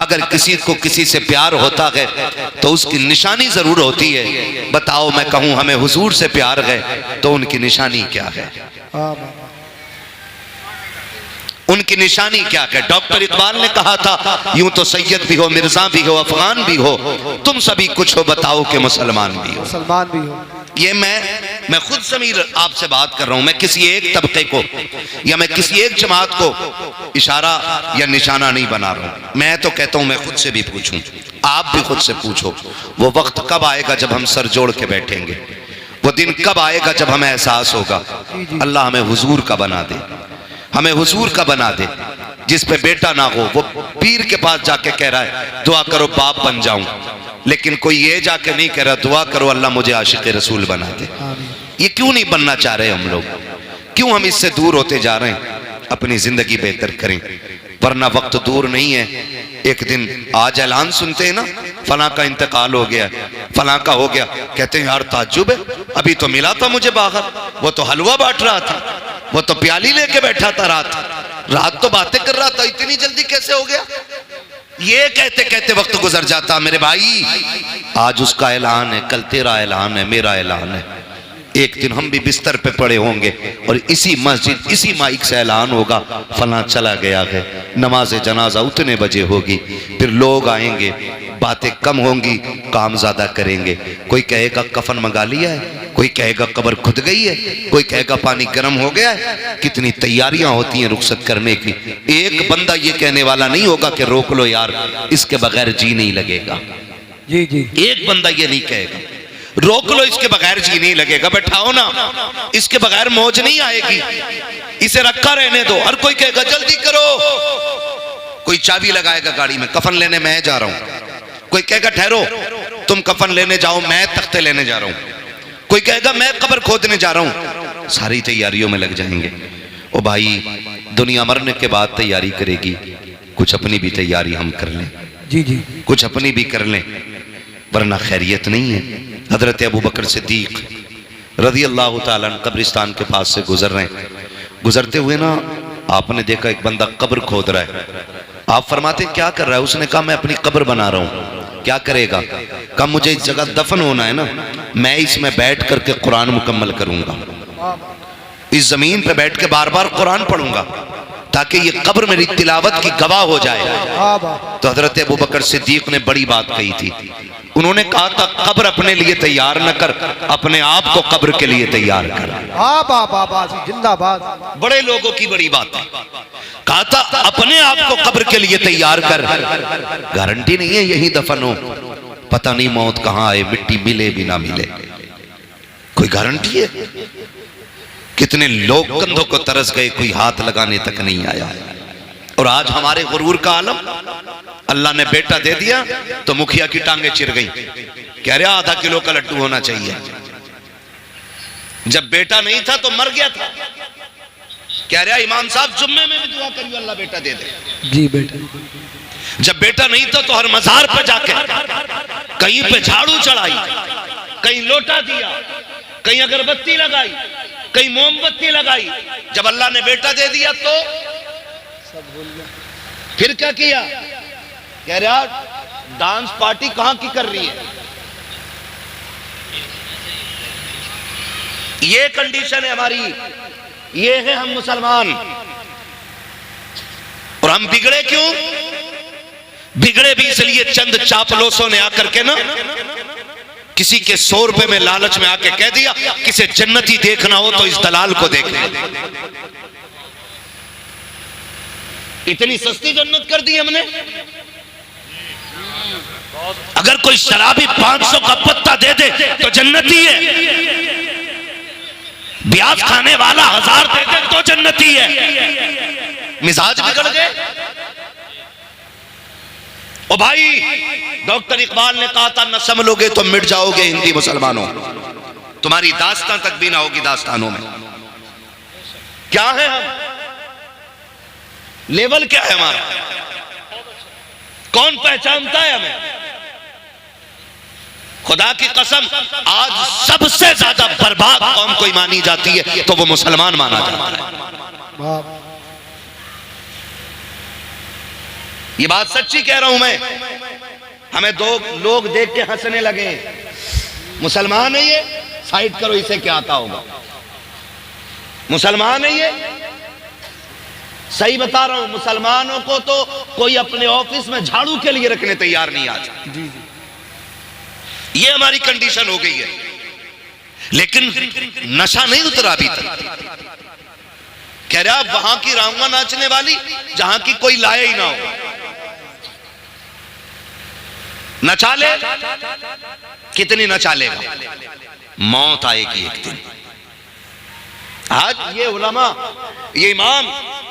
अगर किसी को किसी से प्यार होता है तो उसकी निशानी जरूर होती है। बताओ मैं कहूं हमें हुजूर से प्यार है तो उनकी निशानी क्या है? उनकी निशानी क्या है? डॉक्टर इकबाल ने कहा था यूं तो सैयद भी हो, मिर्जा भी हो, अफगान भी हो, तुम सभी कुछ हो, बताओ कि मुसलमान भी हो। मुसलमान भी हो। ये मैं खुद समीर आपसे बात कर रहा हूं। मैं किसी एक तबके को या मैं किसी एक जमात को इशारा या निशाना नहीं बना रहा हूं। मैं तो कहता हूं मैं खुद से भी पूछूं, आप भी खुद से पूछो, वो वक्त कब आएगा जब हम सर जोड़ के बैठेंगे? वो दिन कब आएगा जब हमें एहसास होगा अल्लाह हमें हुजूर का बना दे, हमें हुजूर का बना दे, जिस पे बेटा ना हो। वो पीर के पास जाके कह रहा है दुआ करो बाप बन जाऊं, लेकिन कोई ये जाके नहीं कह रहा दुआ करो अल्लाह मुझे आशिक रसूल बना दे। ये क्यों नहीं बनना चाह रहे हम लोग? क्यों हम इससे दूर होते जा रहे हैं? अपनी जिंदगी बेहतर करें, वरना वक्त दूर नहीं है। एक दिन आज ऐलान सुनते हैं ना, फला का इंतकाल हो गया, फला का हो गया, कहते हैं यार ताज्जुब है, अभी तो मिला था मुझे बाहर, वो तो हलवा बांट रहा था, वो तो प्याली लेके बैठा था, रात तो बातें कर रहा था, इतनी जल्दी कैसे हो गया? ये कहते कहते वक्त गुजर जाता। मेरे भाई आज उसका ऐलान है, कल तेरा ऐलान है, मेरा ऐलान है। एक दिन हम भी बिस्तर पे पड़े होंगे और इसी मस्जिद इसी माइक से ऐलान होगा फला चला गया है, नमाज जनाजा उतने बजे होगी, फिर लोग आएंगे, बातें कम होंगी, काम ज्यादा करेंगे। कोई कहेगा कफन मंगा लिया है, कोई कहेगा कब्र खुद गई है, कोई कहेगा पानी गर्म हो गया है। कितनी तैयारियां होती हैं रुखसत करने की। एक बंदा ये कहने वाला नहीं होगा कि रोक लो यार इसके बगैर जी नहीं लगेगा। जी जी, एक बंदा ये नहीं कहेगा रोक लो इसके बगैर जी नहीं लगेगा, बैठाओ ना इसके बगैर मौज नहीं आएगी, इसे रखा रहने दो। हर कोई कहेगा जल्दी करो, कोई चाबी लगाएगा गाड़ी में, कफन लेने मैं जा रहा हूं, कोई कहेगा ठहरो तुम कफन लेने जाओ मैं तख्ते लेने जा रहा हूं, कोई कहेगा मैं कब्र खोदने जा रहा हूं। सारी तैयारियों में लग जाएंगे। ओ भाई दुनिया मरने के बाद तैयारी करेगी, कुछ अपनी भी तैयारी हम कर लें। जी जी, कुछ अपनी भी कर लें, वरना खैरियत नहीं है। हजरत अबू बकर सिद्दीक रज़ी अल्लाह ताला अन्हु कब्रिस्तान के पास से गुजर रहे हैं। गुजरते हुए ना आपने देखा एक बंदा कब्र खोद रहा है। आप फरमाते क्या कर रहा है? उसने कहा मैं अपनी कब्र बना रहा हूँ। क्या करेगा? कहा मुझे इस जगह दफन होना है ना, मैं इसमें बैठ करके कुरान मुकम्मल करूंगा, इस जमीन पे बैठ के बार बार कुरान पढ़ूंगा ताकि ये कब्र मेरी तिलावत की गवाह हो जाए। तो हजरत अबू बकर सिद्दीक ने बड़ी बात कही थी। उन्होंने कहा था कब्र अपने लिए तैयार न कर, अपने आप को कब्र के लिए तैयार कर। जिंदाबाद। बड़े लोगों की बड़ी बात है। कहा था अपने आप को कब्र के लिए तैयार कर। गारंटी नहीं है यही दफन हो, पता नहीं मौत कहां आए, मिट्टी मिले भी ना मिले, कोई गारंटी है? कितने लोग कंधों को तरस गए, कोई हाथ लगाने तक नहीं आया। और आज हमारे गुरूर का आलम, अल्लाह ने बेटा दे दिया तो मुखिया की टांगे चिर गई, कह रहा आधा किलो का लड्डू होना चाहिए। जब बेटा नहीं था तो मर गया था, कह रहा इमाम साहब जुम्मे में भी दुआ करियो अल्लाह बेटा दे दे। जी बेटा। जब बेटा नहीं था तो हर मजार पे जाके कहीं पे झाड़ू चढ़ाई, कहीं लोटा दिया, कहीं अगरबत्ती लगाई, कहीं मोमबत्ती लगाई। जब अल्लाह ने बेटा दे दिया तो सब भूल गया। फिर क्या किया? कह रहा डांस पार्टी कहां की कर रही है? ये कंडीशन है हमारी, ये है हम मुसलमान। और हम बिगड़े क्यों? बिगड़े भी इसलिए चंद चापलोसों ने आकर के ना किसी के 100 रुपए में लालच में आके कह दिया किसे जन्नती देखना हो तो इस दलाल को देखना। इतनी सस्ती जन्नत कर दी हमने। अगर कोई शराबी 500 का पत्ता दे दे तो जन्नती है, ब्याज खाने वाला 1000 दे दे तो जन्नती है। मिजाज बिगड़ गए। ओ भाई डॉक्टर इकबाल ने कहा था न संभलोगे तो मिट जाओगे हिंदी मुसलमानों, तुम्हारी दास्तां तक भी ना होगी दास्तानों में। क्या है हम? लेवल क्या है हमारा? कौन पहचानता है हमें? खुदा की कसम आज सबसे ज्यादा बर्बाद कौम कोई मानी जाती है तो वो मुसलमान माना जाता है। ये बात सच्ची कह रहा हूं मैं। हमें दो लोग देख के हंसने लगे, मुसलमान है ये, साइड करो इसे क्या आता होगा, मुसलमान है ये। सही बता रहा हूं, मुसलमानों को तो कोई अपने ऑफिस में झाड़ू के लिए रखने तैयार नहीं आज। ये हमारी कंडीशन हो गई है। लेकिन नशा नहीं उतरा अभी तक। कह रहा वहां की रांगा नाचने वाली जहां की कोई लाए ही ना हो, नचा ले, कितनी नचा लेगा, मौत आएगी एक दिन। आज ये उलमा, ये इमाम,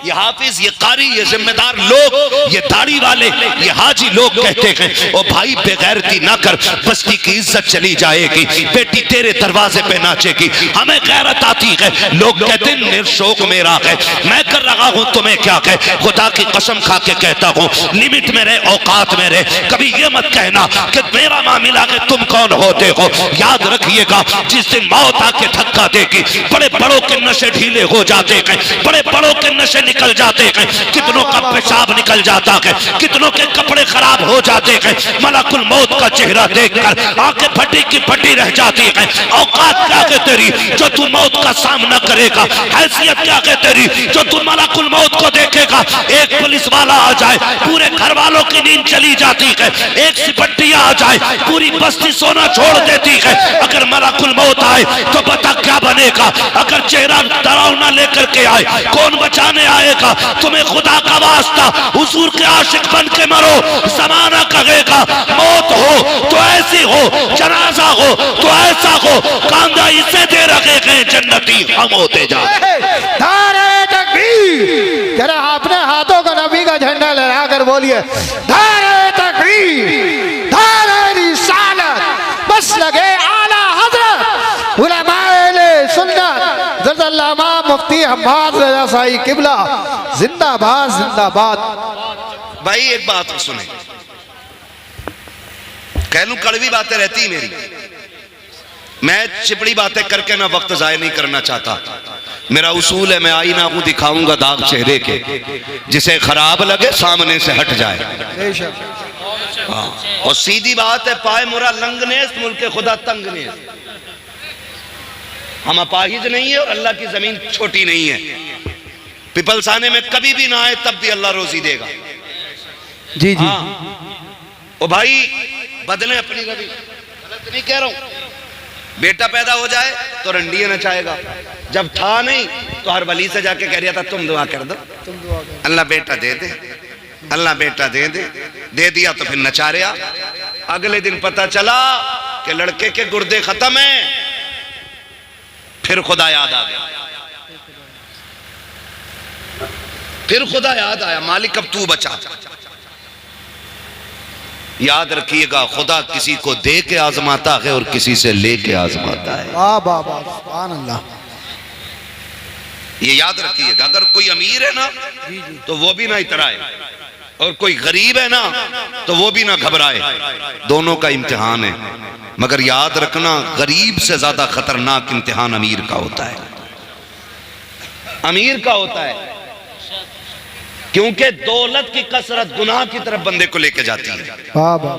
ये हाफिज, ये कारी, ये जिम्मेदार लोग, ये दाढ़ी वाले, ये हाजी लोग कहते हैं ओ भाई बेगैरती ना कर, बस्ती की इज्जत चली जाएगी, बेटी तेरे दरवाजे पे नाचेगी, हमें गैरत आती है। लोग कहते हैं निर्शोक मेरा है, मैं कर रहा हूं तुम्हें क्या कहे। खुदा की कसम खा के कहता हूं, लिमिट में रहे, औकात में रहे। कभी ये मत कहना कि मेरा मामला है, तुम कौन होते हो। याद रखिएगा, जिस दिन मौत आके धक्का देगी, बड़े बड़ों के नशे ढीले हो जाते हैं, बड़े बड़ों के नशे निकल जाते हैं, कितनों का पेशाब निकल जाता है, कितनों के कपड़े खराब हो जाते हैं। मलकुल मौत का चेहरा देखकर आंखें फटी की फटी रह जाती है। औकात क्या है तेरी जो तू मौत का सामना करेगा, हैसियत क्या है तेरी जो तू मलकुल मौत को देखेगा। एक पुलिस वाला आ जाए, पूरे घर वालों की नींद चली जाती है। एक सिपट्टिया आ जाए, पूरी बस्ती सोना छोड़ देती है। अगर मलकुल मौत आए तो बता क्या बनेगा। अगर चेहरा डरावना लेकर के आए, कौन बचाने आएगा तुम्हें। खुदा का वास्ता हुजूर के आशिक बन के मरो। जमाना कहेगा मौत हो तो ऐसी हो, जनाजा हो तो ऐसा हो, कांदा इसे दे रखे गए जन्नती हम होते जाए। नारे तकबीर, जरा अपने हाथों का नबी का झंडा लहरा कर बोलिए नारे तकबीर, नारे रिसालत, बस लगे आला हजरत उलमाए सुन्नत जरदल्लामा मुफ्ती हम्माद रजा साई किबला जिंदाबाद जिंदाबाद। भाई एक बात सुने, कह लूं कड़वी बातें रहती मेरी, मैं चिपड़ी बातें करके ना वक्त जाया नहीं करना चाहता। मेरा उसूल है, मैं आईना को दिखाऊंगा दाग चेहरे के, जिसे खराब लगे सामने से हट जाए। हाँ, और सीधी बात है, पाए मुरा लंगनेस मुल्के खुदा तंगनेस। हम अपाहिज नहीं है और अल्लाह की जमीन छोटी नहीं है। पिपलसाने में कभी भी ना आए तब भी अल्लाह रोजी देगा। जी जी। ओ भाई बदले अपनी रवि, गलत नहीं कह रहा हूं। बेटा पैदा हो जाए तो रंडियां नचाएगा, जब था नहीं तो हर वली से जाके कह रहा था तुम दुआ कर दो, अल्लाह बेटा दे दे, अल्लाह बेटा दे दे, दे दिया तो फिर नचा रहा। अगले दिन पता चला कि लड़के के गुर्दे खत्म हैं, फिर खुदा याद आ गया, फिर खुदा याद आया, मालिक अब तू बचा। याद रखिएगा, खुदा किसी को दे के आजमाता है और किसी से लेके आजमाता है। वाह वाह वाह, सुभान अल्लाह। ये याद रखिएगा, अगर कोई अमीर है ना तो वो भी ना इतराए, और कोई गरीब है ना तो वो भी ना घबराए। दोनों का इम्तिहान है, मगर याद रखना गरीब से ज्यादा खतरनाक इम्तिहान अमीर का होता है। अमीर का होता है, क्योंकि दौलत की कसरत गुनाह की तरफ बंदे को लेके जाती है। वाह वाह,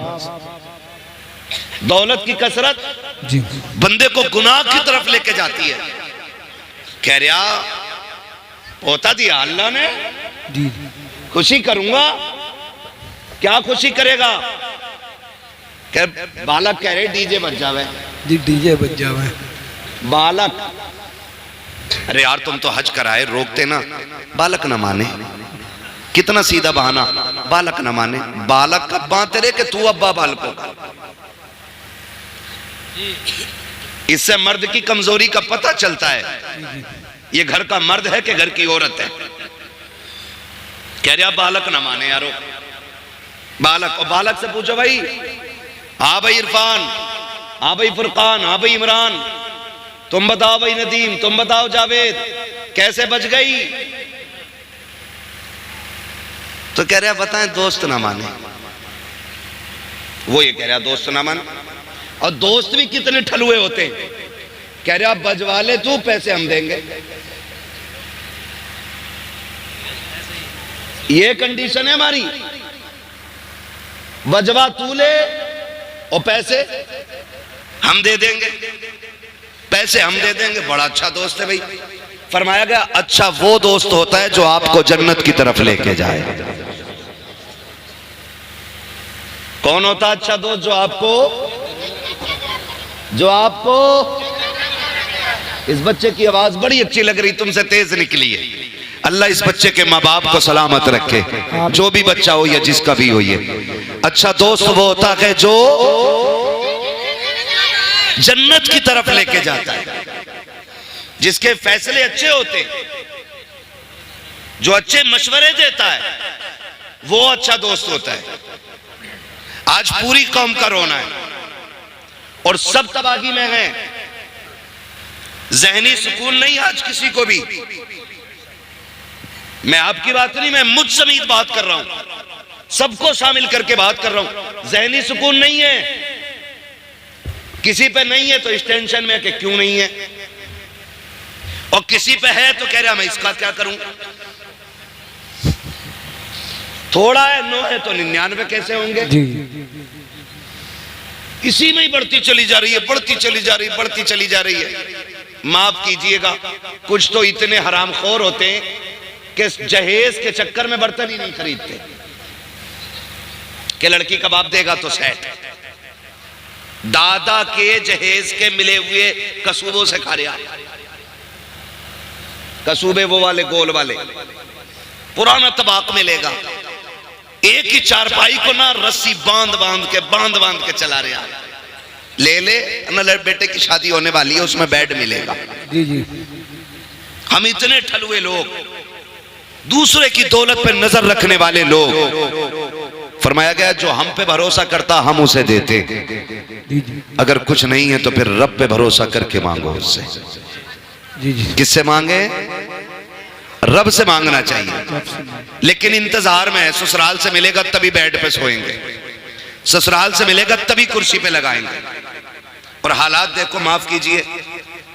दौलत की कसरत जी बंदे को गुनाह की तरफ लेके जाती है। कह रहा होता दिया अल्लाह ने, जी खुशी करूंगा, क्या खुशी करेगा। कह बालक कह रहे डीजे बज जावे, जी डीजे बज जावे। बालक, अरे यार तुम तो हज कराए, रोकते ना, बालक ना माने। कितना सीधा बहाना, बालक ना माने। बालक कब बांधते रहे कि तू अब्बा बालकों का। इससे मर्द की कमजोरी का पता चलता है, ये घर का मर्द है कि घर की औरत है। कह रहा बालक ना माने यारो, बालक। और बालक से पूछो भाई, हाँ भाई इरफान, हाँ भाई फुरकान, हाँ भाई इमरान, तुम बताओ भाई नदीम, तुम बताओ जावेद, कैसे बच गई। तो कह रहा बताएं दोस्त ना माने। वो ये कह रहा दोस्त ना माने, और दोस्त भी कितने ठलुए होते हैं। कह रहा बजवा ले तू, पैसे हम देंगे। ये कंडीशन है हमारी। बजवा तू ले और पैसे हम दे देंगे, पैसे हम दे देंगे। बड़ा अच्छा दोस्त है भाई। फरमाया गया अच्छा वो दोस्त होता है जो आपको जन्नत की तरफ लेके जाए। कौन होता है अच्छा दोस्त? जो आपको इस बच्चे की आवाज बड़ी अच्छी लग रही, तुमसे तेज निकली है। अल्लाह इस बच्चे के माँ बाप को सलामत रखे, जो भी बच्चा हो या जिसका भी हो। ये अच्छा दोस्त वो होता है जो जन्नत की तरफ लेके जाता है, जिसके फैसले अच्छे होते, जो अच्छे मशवरे देता है, वो अच्छा दोस्त होता है। आज पूरी कौम का रोना है और सब तबाही में है। ज़हनी सुकून नहीं आज किसी को भी। मैं आपकी बात नहीं, मैं मुझ समेत बात कर रहा हूं, सबको शामिल करके बात कर रहा हूं। ज़हनी सुकून नहीं है किसी पे, नहीं है तो इस टेंशन में कि क्यों नहीं है, और किसी पे है तो कह रहा मैं इसका क्या करूं। थोड़ा है 9 है तो 99 कैसे होंगे? इसी में ही बढ़ती चली जा रही है, बढ़ती चली जा रही है, बढ़ती चली जा रही है। माफ कीजिएगा, कुछ तो इतने हरामखोर होते हैं कि जहेज के चक्कर में बर्तन ही नहीं खरीदते कि लड़की कबाब देगा तो सेट। दादा के जहेज के मिले हुए कसूबों से खा रहा। कसूबे वो वाले गोल वाले, पुराना तबाक मिलेगा, एक ही चारपाई को ना रस्सी बांध बांध के चला रहा। ले ले ना, बेटे की शादी होने वाली है, उसमें बेड मिलेगा। जी जी। हम इतने ठलुए लोग, दूसरे की दौलत पे नजर रखने वाले लोग। फरमाया गया जो हम पे भरोसा करता हम उसे देते, अगर कुछ नहीं है तो फिर रब पे भरोसा करके मांगो उससे। जी जी। किससे मांगे? रब से मांगना चाहिए। लेकिन इंतजार में है, ससुराल से मिलेगा तभी बेड पे सोएंगे, ससुराल से मिलेगा तभी कुर्सी पे लगाएंगे। और हालात देखो, माफ कीजिए,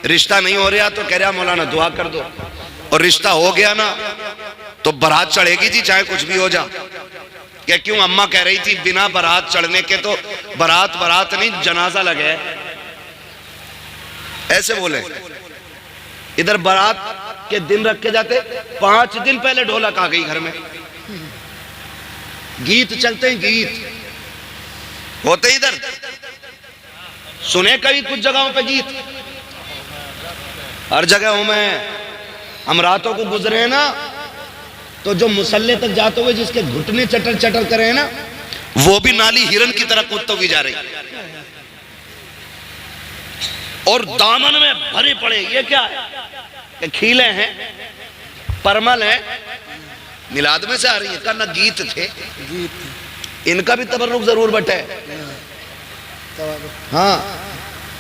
रिश्ता नहीं हो रहा तो कह रहा मौलाना दुआ कर दो, और रिश्ता हो गया ना तो बारात चढ़ेगी जी, चाहे कुछ भी हो जा। क्या क्यों? अम्मा कह रही थी बिना बारात चढ़ने के तो बारात नहीं जनाजा लगे। ऐसे बोले। इधर बारात के दिन रख के जाते, 5 दिन पहले ढोलक आ गई घर में, गीत चलते हैं, गीत होते इधर। सुने कभी कुछ जगहों पे गीत? हर जगह हूं मैं। हम रातों को गुजरे हैं ना, तो जो मुसल्ले तक जाते हुए जिसके घुटने चटर चटर करे हैं ना, वो भी नाली हिरन की तरह कूदते हुए जा रही, और दामन में भरे पड़े। ये क्या है? कि खीले हैं, परमल है, मिलाद में से आ रही है। करना गीत थे, इनका भी तबर्रुक जरूर बटे। हाँ,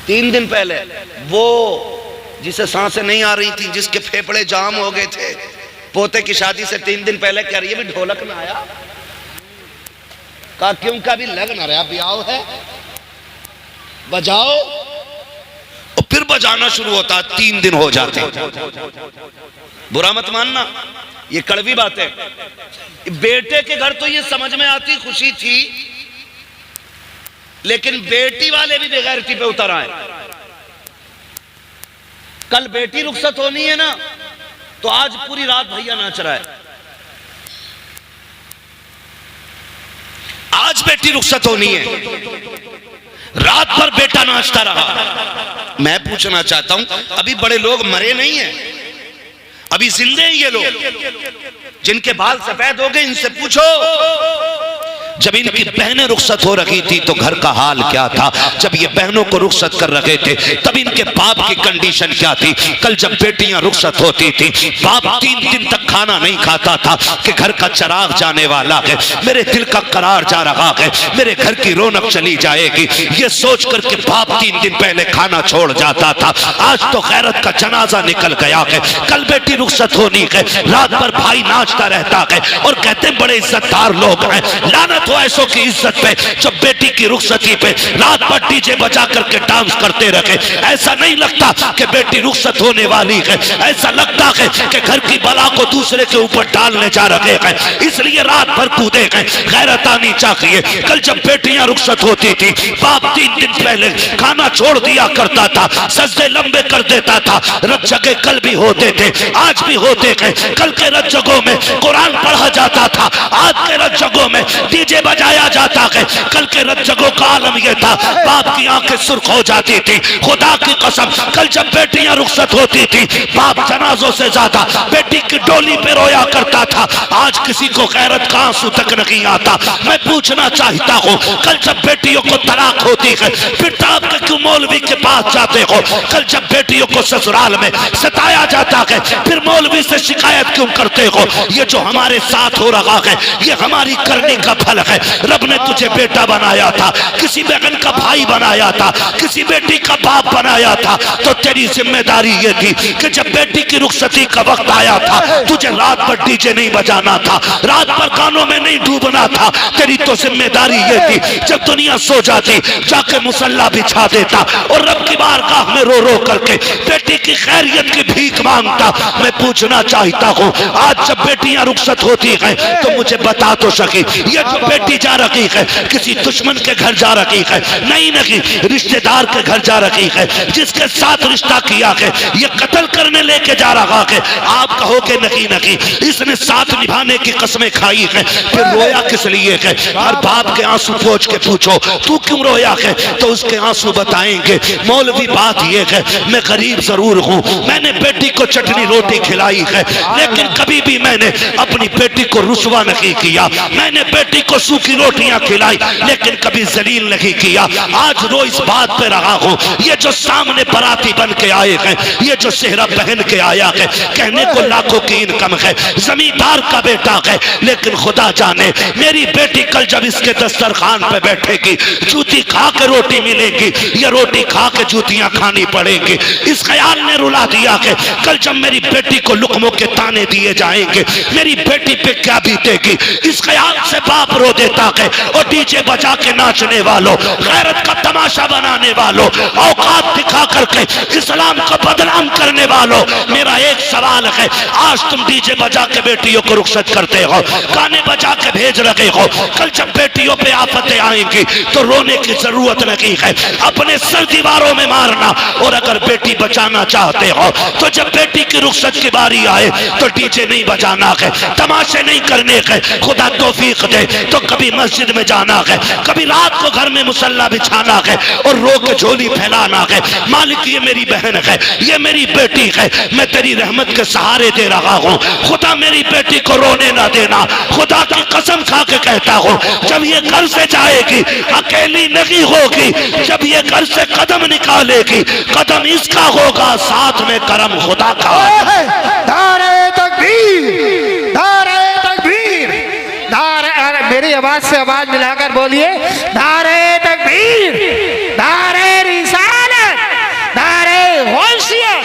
3 दिन पहले वो जिसे सांसें नहीं आ रही थी, जिसके फेफड़े जाम हो गए थे, पोते की शादी से 3 दिन पहले कह रही है भी ढोलक ना आया। कहा क्यों? का भी लग ना रहा, ब्याह है, बजाओ। और फिर बजाना शुरू होता, 3 दिन हो जाते। बुरा मत मानना, ये कड़वी बात है। बेटे के घर तो ये समझ में आती, खुशी थी, लेकिन बेटी वाले भी बेगैरती पे उतर आए। कल बेटी रुखसत होनी है ना, तो आज पूरी रात भैया नाच रहा है। आज बेटी रुखसत होनी है, रात भर बेटा नाचता रहा। मैं पूछना चाहता हूं, अभी बड़े लोग मरे नहीं हैं, अभी जिंदे हैं ये लोग। जिनके बाल सफेद हो गए, इनसे पूछो जब इनकी बहनें रुखसत हो रही थी तो घर का हाल क्या था। जब ये बहनों को रुखसत कर रहे थे तब इनके बाप की कंडीशन क्या थी। कल जब बेटियां रुखसत होती थी, बाप 3 दिन तक खाना नहीं खाता था कि घर का चिराग जाने वाला है, मेरे दिल का करार जा रहा है, मेरे घर की रौनक चली जाएगी। ये सोच करके बाप 3 दिन पहले खाना छोड़ जाता था। आज तो गैरत का जनाजा निकल गया है। कल बेटी रुखसत होनी है, रात भर भाई नाचता रहता है और कहते बड़े इज्जतदार लोग हैं। लानत लानत हो ऐसों की इज्जत पे जो बेटी की रुखसती पे रात भर डीजे बजा करके डांस करते रहे। ऐसा नहीं लगता कि बेटी रुखसत होने वाली है, ऐसा लगता है कि घर की बला को दूसरे के ऊपर डालने जा रहे हैं, इसलिए रात भर कूदे हैं। गैरत आनी चाहिए। कल जब बेटियां रुखसत होती थी, बाप 3 दिन पहले खाना छोड़ दिया करता था, सजदे लंबे कर देता था। रत जगह कल भी होते थे, आज भी होते हैं। कल के रत जगहों में कुरान पढ़ा जाता था, आज के रत जगहों में डीजे बजाया जाता है। कल के रत जगहों का आलम यह था, बाप की आंखें सुर्ख हो जाती थी। खुदा की कसम, कल जब बेटियां रुखसत होती थी, बाप जनाजों से ज्यादा बेटी की डोली पे रोया करता था। आज किसी को गैरत का आंसू तक नहीं आता। मैं पूछना चाहता हूँ, कल जब बेटियों को तलाक होती है, फिर आप के क्यों मौलवी के पास जाते हो? कल जब बेटियों को ससुराल में सताया जाता है, फिर मौलवी से शिकायत क्यों करते हो? ये जो हमारे साथ हो रहा है, ये हमारी करने का फल है। रब ने तुझे बेटा बनाया था, किसी बहन का भाई बनाया था, किसी बेटी का बाप बनाया था, तो तेरी जिम्मेदारी ये थी कि जब बेटी की रुखसती का वक्त आया था, तुझे रात भर डीजे नहीं बजाना था, रात भर गानों में नहीं डूबना था। तेरी तो जिम्मेदारी ये थी, जब दुनिया सो जाती जाके मुसल्ला बिछा देता और रब की बारगाह में रो रो करके बेटी की खैरियत की भीख मांगता। मैं पूछना चाहता हूँ, आज जब बेटियां रुखसत होती हैं तो मुझे बता तो सकी, ये जो बेटी जा रही है किसी दुश्मन के घर जा रही है, नहीं रिश्तेदार के घर जा रही है, जिसके साथ रिश्ता किया है ये कत्ल करने लेके जा रहा है। आप कहोगे नहीं, इसने साथ निभाने की कसमें खाई है, फिर रोया किस लिए है? हर बाप के आंसू पोंछ के पूछो तू क्यों रोया है, तो उसके आंसू बताएंगे। मौलवी बात ये है, मैं गरीब जरूर हूँ, मैंने बेटी को चटनी रोटी खिलाई है, लेकिन कभी भी मैंने अपनी बेटी को रुसवा नहीं किया। मैंने बेटी को सूखी रोटियां खिलाई, लेकिन कभी जलील नहीं किया। आज रो इस बात पे रहा हूँ, ये जो सामने बराती बन के आए हैं, ये जो सेहरा पहन के आया है, कहने को लाखों की इनकम है, जमींदार का बेटा है, लेकिन खुदा जाने मेरी बेटी कल जब इसके दस्तरखान पे बैठेगी, जूती खा के रोटी मिलेगी या रोटी खा के जूतियां खानी पड़ेगी। इस ख्याल ने रुला दिया कि कल जब मेरी बेटी को लुकमों के ताने दिए जाएंगे, मेरी बेटी पे क्या बीतेगी। इस ख्याल से बाप रो देता है। और डीजे बजा के नाचने वालों, गैरत का तमाशा बनाने वालों, औकात दिखा करके इस्लाम को बदनाम करने वालों, मेरा एक सवाल है, आज तुम डीजे बजा के बेटियों को रुखसत करते हो, गाने बजा के भेज रहे हो, कल जब बेटियों पे आफतें आएंगी तो रोने की जरूरत नहीं है, अपने सर दीवारों में मारना। और अगर बेटी बचाना चाहते हो तो जब बेटी की रुखसत की बारी आए तो डीजे नहीं बजाना है, तमाशे नहीं करने हैं। खुदा तौफीक दे तो कभी मस्जिद में जाना है, कभी रात को घर में मुसल्ला बिछाना है और रो के झोली फैलाना है। मालिक ये मेरी बहन है, ये मेरी बेटी है, मैं तेरी रहमत के सहारे दे रहा हूँ, खुदा मेरी बेटी को रोने ना देना। खुदा की कसम खा के कहता हूँ, जब ये घर से जाएगी अकेली नहीं होगी, जब ये घर से कदम निकालेगी कदम इसका होगा, साथ में करम खुदा का। नारे तकबीर, नारे तकबीर, नारे, मेरी आवाज से आवाज मिलाकर बोलिए, नारे तकबीर, नारे रिसालत, नारे होशियत,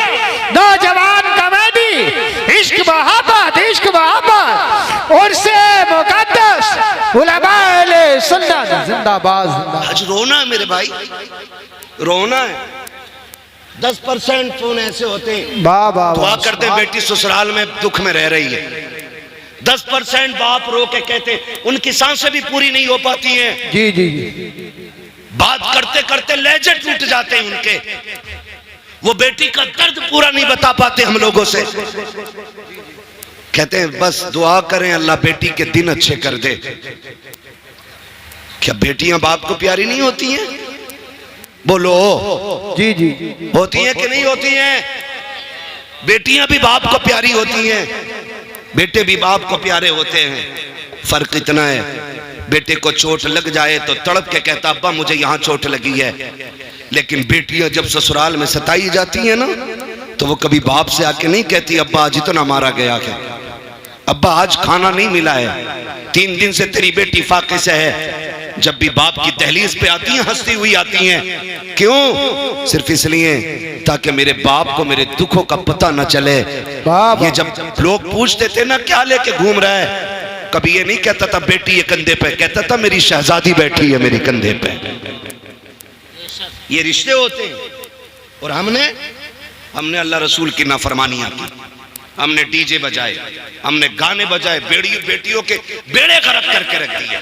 नौजवान कमेटी, इश्क मोहब्बत, इश्क मोहब्बत, उर्से मुकद्दस, उलमाए सुन्नत जिंदाबाद, जिंदाबाद। आज रोना है मेरे भाई, रोना है। 10% फोन ऐसे होते हैं दुआ करते हैं बेटी ससुराल में दुख में रह रही है, 10% बाप रो के कहते उनकी सांसें भी पूरी नहीं हो पाती हैं। जी जी, बात करते करते लहजे टूट जाते हैं उनके, वो बेटी का दर्द पूरा नहीं बता पाते हम लोगों से। कहते हैं बस दुआ करें अल्लाह बेटी के दिन अच्छे कर दे। क्या बेटियां बाप को प्यारी नहीं होती हैं? बोलो जी जी, होती हैं कि नहीं होती हैं? बेटियां भी बाप को प्यारी होती हैं, बेटे भी बाप को प्यारे होते हैं। फर्क इतना है, बेटे को चोट लग जाए तो तड़प के कहता अब्बा मुझे यहाँ चोट लगी है, लेकिन बेटियां जब ससुराल में सताई जाती हैं ना तो वो कभी बाप से आके नहीं कहती अब्बा आज इतना मारा गया है, अब्बा आज खाना नहीं मिला है, 3 दिन से तेरी बेटी फाके से है। जब भी बाप की दहलीज पे आती हैं हंसती हुई आती हैं, क्यों? सिर्फ इसलिए ताकि मेरे बाप को मेरे दुखों का पता न चले। ये जब लोग पूछते थे ना क्या लेके घूम रहा है, कभी ये नहीं कहता था बेटी ये कंधे पे, कहता था मेरी शहजादी बैठी है मेरे कंधे पे। ये रिश्ते होते हैं। और हमने अल्लाह रसूल की नाफरमानियां की, हमने डीजे बजाए, हमने गाने बजाए, बेटियों के बेड़े गर्क करके रख दिए।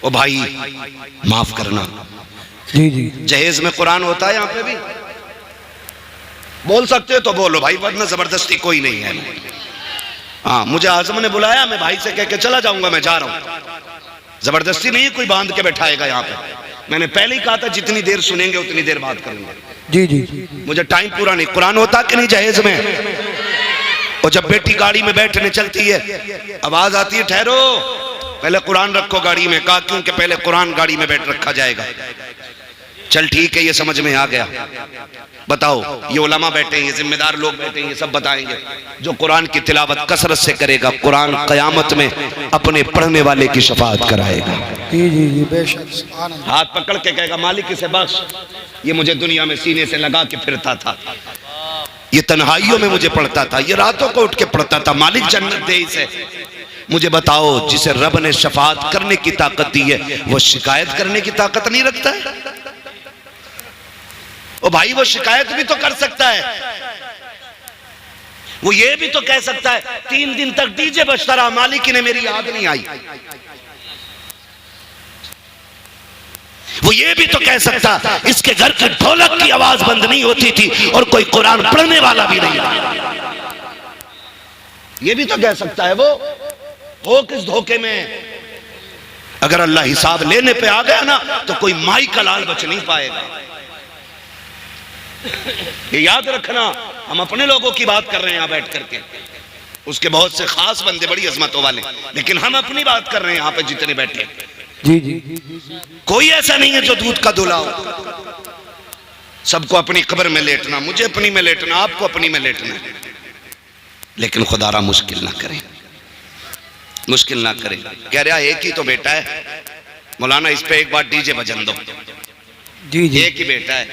ओ भाई माफ करना, जी जी जहेज में कुरान होता है? यहाँ पे भी बोल सकते हो तो बोलो भाई, वरना जबरदस्ती कोई नहीं है। हाँ, मुझे आजम ने बुलाया, मैं भाई से कह के चला जाऊंगा, मैं जा रहा हूं। जबरदस्ती नहीं कोई बांध के बैठाएगा यहाँ पे। मैंने पहले ही कहा था जितनी देर सुनेंगे उतनी देर बात करूंगा। जी जी मुझे टाइम पूरा नहीं। कुरान होता कि नहीं जहेज में? और जब बेटी गाड़ी में बैठने चलती है, आवाज आती है ठहरो, पहले कुरान रखो गाड़ी में। कहा क्योंकि पहले कुरान गाड़ी में बैठ रखा जाएगा। चल ठीक है, ये समझ में आ गया। बताओ, ये उलमा बैठे हैं, ये जिम्मेदार लोग बैठे हैं, ये सब बताएंगे। जो कुरान की तिलावत कसरत से करेगा, कुरान कयामत में अपने पढ़ने वाले की शफाअत कराएगा। जी जी जी बेशक। हाथ पकड़ के कहेगा मालिक इसे बख्श, ये मुझे दुनिया में सीने से लगा के फिरता था, ये तन्हाइयों में मुझे पढ़ता था, ये रातों को उठ के पढ़ता था, मालिक जन्नत दे इसे। मुझे बताओ, जिसे रब ने शफाअत करने की ताकत दी है, वो शिकायत करने की ताकत नहीं रखता है? ओ भाई, वो शिकायत भी तो कर सकता है। वो ये भी तो कह सकता है 3 दिन तक डीजे बजता रहा, मालिक ने मेरी याद नहीं आई। वो ये भी तो कह सकता इसके घर की ढोलक की आवाज बंद नहीं होती थी और कोई कुरान पढ़ने वाला भी नहीं था। ये भी तो कह सकता है। वो हो किस धोखे में? अगर अल्लाह हिसाब लेने पे आ गया ना, तो कोई माई का लाल बच नहीं पाएगा। ये याद रखना, हम अपने लोगों की बात कर रहे हैं यहाँ बैठ करके, उसके बहुत से खास बंदे बड़ी अजमतों वाले, लेकिन हम अपनी बात कर रहे हैं यहाँ पे जितने बैठे। जी जी कोई ऐसा नहीं है जो दूध का दूल्हा हो। सबको अपनी कब्र में लेटना, मुझे अपनी में लेटना, आपको अपनी में लेटना। लेकिन खुदारा मुश्किल ना करें, मुश्किल ना करें। कह रहा एक ही तो बेटा है मौलाना, इस पे एक बार डीजे बजन दो। जी जी एक ही बेटा है,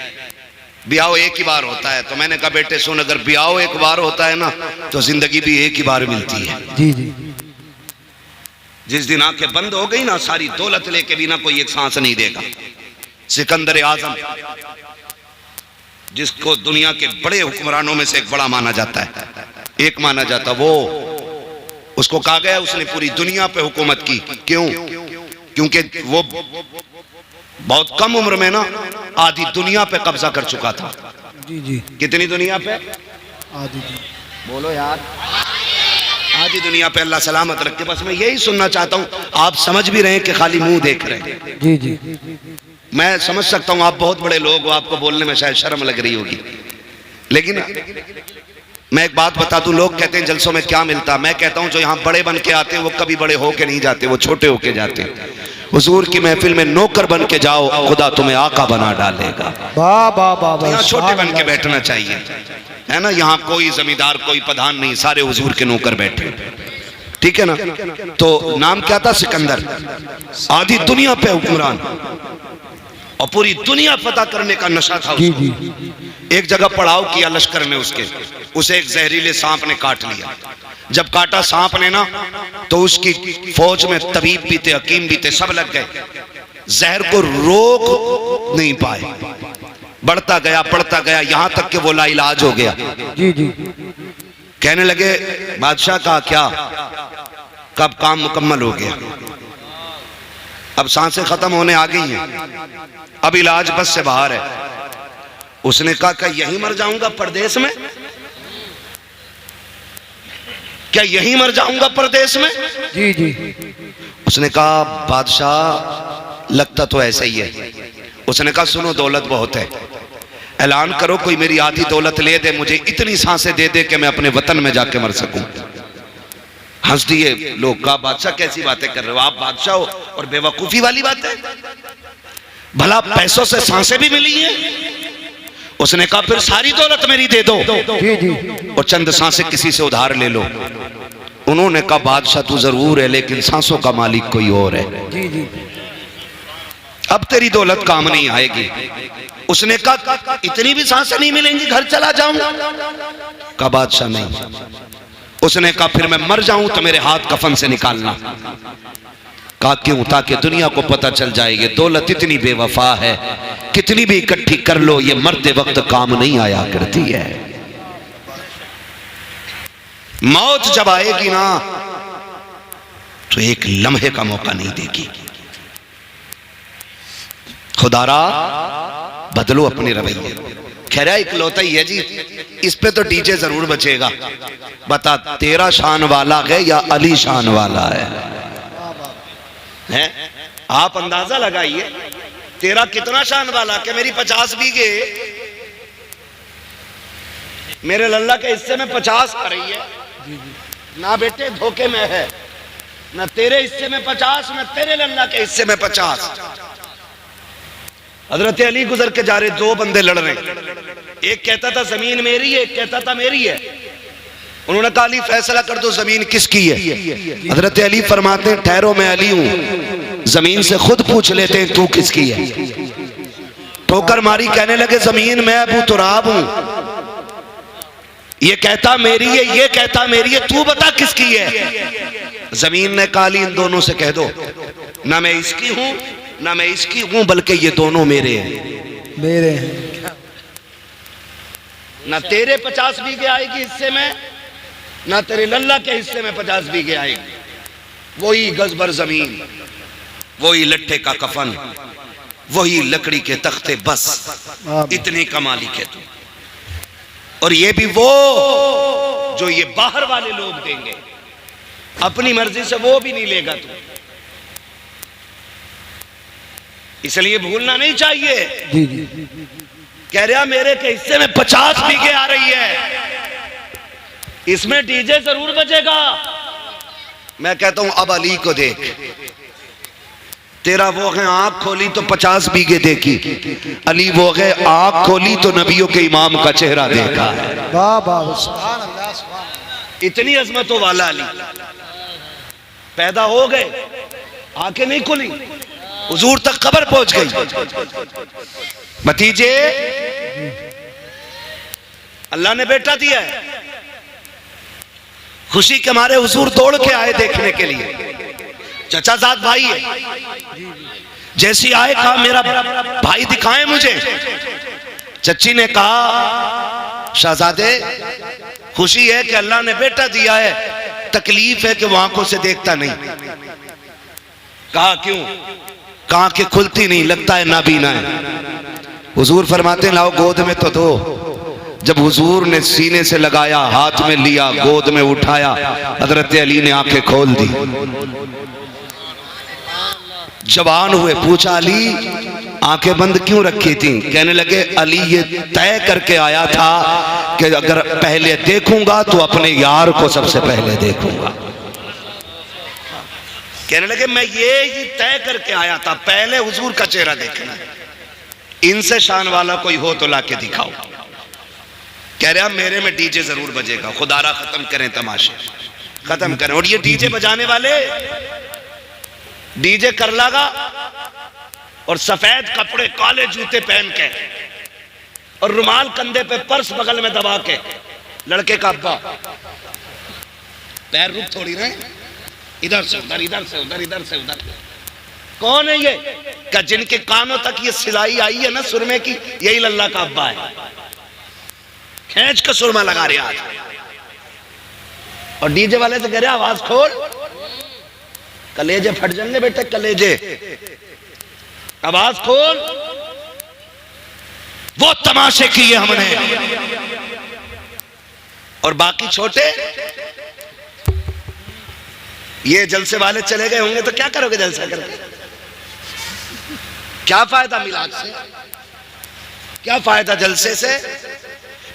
ब्याह एक ही बार होता है। तो मैंने कहा बेटे सुन, अगर ब्याह एक बार होता है ना, तो जिंदगी भी एक ही बार मिलती है। जी जी जिस दिन आंखें बंद हो गई ना, सारी दौलत लेके भी ना कोई एक सांस नहीं देगा। सिकंदर आजम, जिसको दुनिया के बड़े हुक्मरानों में से एक बड़ा माना जाता है, एक माना जाता, वो उसको कहा गया उसने पूरी दुनिया पे हुकूमत की। क्यों? क्योंकि वो बहुत कम उम्र में ना आधी दुनिया पे कब्जा कर चुका था। जी जी कितनी दुनिया पे? आदि बोलो यार, आधी दुनिया पे। अल्लाह सलामत रखे। बस मैं यही सुनना चाहता हूँ। आप समझ भी रहे हैं कि खाली मुंह देख रहे हैं। जी जी मैं समझ सकता हूँ आप बहुत बड़े लोग हो, आपको बोलने में शायद शर्म लग रही होगी, लेकिन मैं एक बात बता दूं, लोग कहते हैं जलसों में क्या मिलता। मैं कहता हूं जो यहाँ बड़े बन के आते हैं वो कभी बड़े होके नहीं जाते, वो छोटे होके जाते हैं। हुजूर की महफिल में नौकर बन के जाओ, खुदा तुम्हें आका बना डालेगा। वाह वाह वाह। यहाँ छोटे बन के बैठना चाहिए, है ना। यहाँ कोई जमींदार कोई प्रधान नहीं, सारे हुजूर के नौकर बैठे, ठीक है ना। तो नाम क्या था? सिकंदर। आधी दुनिया पे हुक्मरान और पूरी दुनिया फतह करने का नशा था जी उसको। जी एक जगह पड़ाव किया लश्कर में उसके, उसे एक जहरीले सांप ने काट लिया। जब काटा सांप ने ना, तो उसकी फौज में तबीब भी थे, हकीम भी थे, सब लग गए, जहर को रोक नहीं पाए। बढ़ता गया बढ़ता गया, यहां तक कि वो लाइलाज हो गया। जी जी कहने लगे बादशाह का क्या, कब काम मुकम्मल हो गया, अब सांसें खत्म होने आ गई हैं, अब इलाज बस से बाहर है। उसने कहा क्या यहीं मर जाऊंगा परदेश में? क्या यहीं मर जाऊंगा परदेश में? जी जी उसने कहा बादशाह लगता तो ऐसा ही है। उसने कहा सुनो दौलत बहुत है, ऐलान करो कोई मेरी आधी दौलत ले दे, मुझे इतनी सांसें दे दे कि मैं अपने वतन में जाके मर सकूं। हंस दिए लोग। कहा बादशाह कैसी बातें कर रहे हो आप, बादशाह हो और बेवकूफी वाली बात है, भला पैसों से सांसें भी मिली हैं। उसने कहा फिर सारी दौलत मेरी दे दो जी जी और चंद सांसें किसी से उधार ले लो। उन्होंने कहा बादशाह तू जरूर है, लेकिन सांसों का मालिक कोई और है, जी जी अब तेरी दौलत काम नहीं आएगी। उसने कहा इतनी भी सांसें नहीं मिलेंगी, घर चला जाऊं? कहा बादशाह नहीं। उसने कहा फिर मैं मर जाऊं तो मेरे हाथ कफन से निकालना। कहा क्यों? ताकि दुनिया को पता चल जाए ये दौलत इतनी बेवफा है, कितनी भी इकट्ठी कर लो ये मरते वक्त काम नहीं आया करती है। मौत जब आएगी ना तो एक लम्हे का मौका नहीं देगी। खुदारा बदलो अपने रवैये। खैर इकलौता ही है जी, इस पे तो डीजे जरूर बचेगा। बता तेरा शान वाला है या अली शान वाला है? आप अंदाजा लगाइए तेरा कितना शान वाला। क्या मेरी 50 बीघे मेरे लल्ला के हिस्से में 50 आ रही है ना बेटे, धोखे में है। ना तेरे हिस्से में 50, ना तेरे लल्ला के हिस्से में 50। हजरत अली गुजर के जा रहे, दो बंदे लड़ रहे, एक कहता था जमीन मेरी है, एक कहता था मेरी है। उन्होंने कहा अली फैसला कर दो जमीन किसकी है। हजरत अली फरमाते हैं ठहरो मैं अली हूं, जमीन से खुद पूछ लेते हैं तू किसकी है। ठोकर मारी, कहने लगे जमीन मैं अबू तुराब हूं। ये कहता मेरी है, ये कहता मेरी है, तू बता किसकी है। जमीन ने कहा इन दोनों से कह दो ना मैं इसकी हूं ना मैं इसकी हूं, बल्कि ये दोनों मेरे हैं, मेरे हैं। ना तेरे 50 बीघे आएगी हिस्से में, ना तेरे लल्ला के हिस्से में 50 बीघे आएगी। वही गज भर जमीन, वही लट्ठे का कफन, वही लकड़ी के तख्ते, बस इतने का मालिक है तू। और ये भी वो जो ये बाहर वाले लोग देंगे, अपनी मर्जी से वो भी नहीं लेगा तू। इसलिए भूलना नहीं चाहिए। जी जी। कह रहा मेरे के हिस्से में 50 बीघे आ रही है, इसमें डीजे जरूर बजेगा। मैं कहता हूं अब अली को देख, तेरा वो है आंख खोली तो 50 बीघे देखी, अली वो है आंख खोली तो नबियों के इमाम का चेहरा देखा। वाह वाह सुभान अल्लाह सुभान। इतनी अजमतों वाला अली पैदा हो गए, आंखें नहीं खुली, हुजूर तक खबर पहुंच गई। भतीजे अल्लाह ने बेटा दिया है, खुशी के मारे हुजूर दौड़ के आए देखने के लिए। चचाजाद भाई है, जैसी आए कहा मेरा भाई दिखाएं मुझे। चच्ची ने कहा शहजादे खुशी है कि अल्लाह ने बेटा दिया है, तकलीफ है कि वो आंखों से देखता नहीं। कहा क्यों? कहा कि खुलती नहीं, लगता है नाबीना है। हुजूर फरमाते लाओ गोद में तो दो। जब हुजूर ने सीने से लगाया, हाथ में लिया, गोद में उठाया, हजरत अली ने आंखें खोल दी। जवान हुए, पूछा अली आंखें बंद क्यों रखी थी? कहने लगे अली ये तय करके आया था कि अगर पहले देखूंगा तो अपने यार को सबसे पहले देखूंगा। कहने लगे मैं ये ही तय करके आया था, पहले हुजूर का चेहरा देखना है। इनसे शान वाला कोई हो तो लाके दिखाओ। कह रहा मेरे में डीजे जरूर बजेगा। खुदारा खत्म करें तमाशे, खत्म करें। और ये डीजे बजाने वाले डीजे कर लगा और सफेद कपड़े काले जूते पहन के और रुमाल कंधे पे, पर्स बगल में दबा के, लड़के का अब्बा, पैर रुक थोड़ी रहे, इधर से उधर, इधर से उधर, इधर से उधर। कौन है ये? क्या जिनके कानों तक ये सिलाई आई है ना सुरमे की, यही लल्ला का अब्बा है। खींच के सुरमा लगा रहे आज। और डीजे वाले से कह रहे आवाज खोल, कलेजे फट जाएंगे बेटे, कलेजे, आवाज खोल। वो तमाशे किए हमने। और बाकी छोटे ये जलसे वाले चले गए होंगे तो क्या करोगे जलसा करके? क्या फायदा मिलाद से, क्या फायदा जलसे से?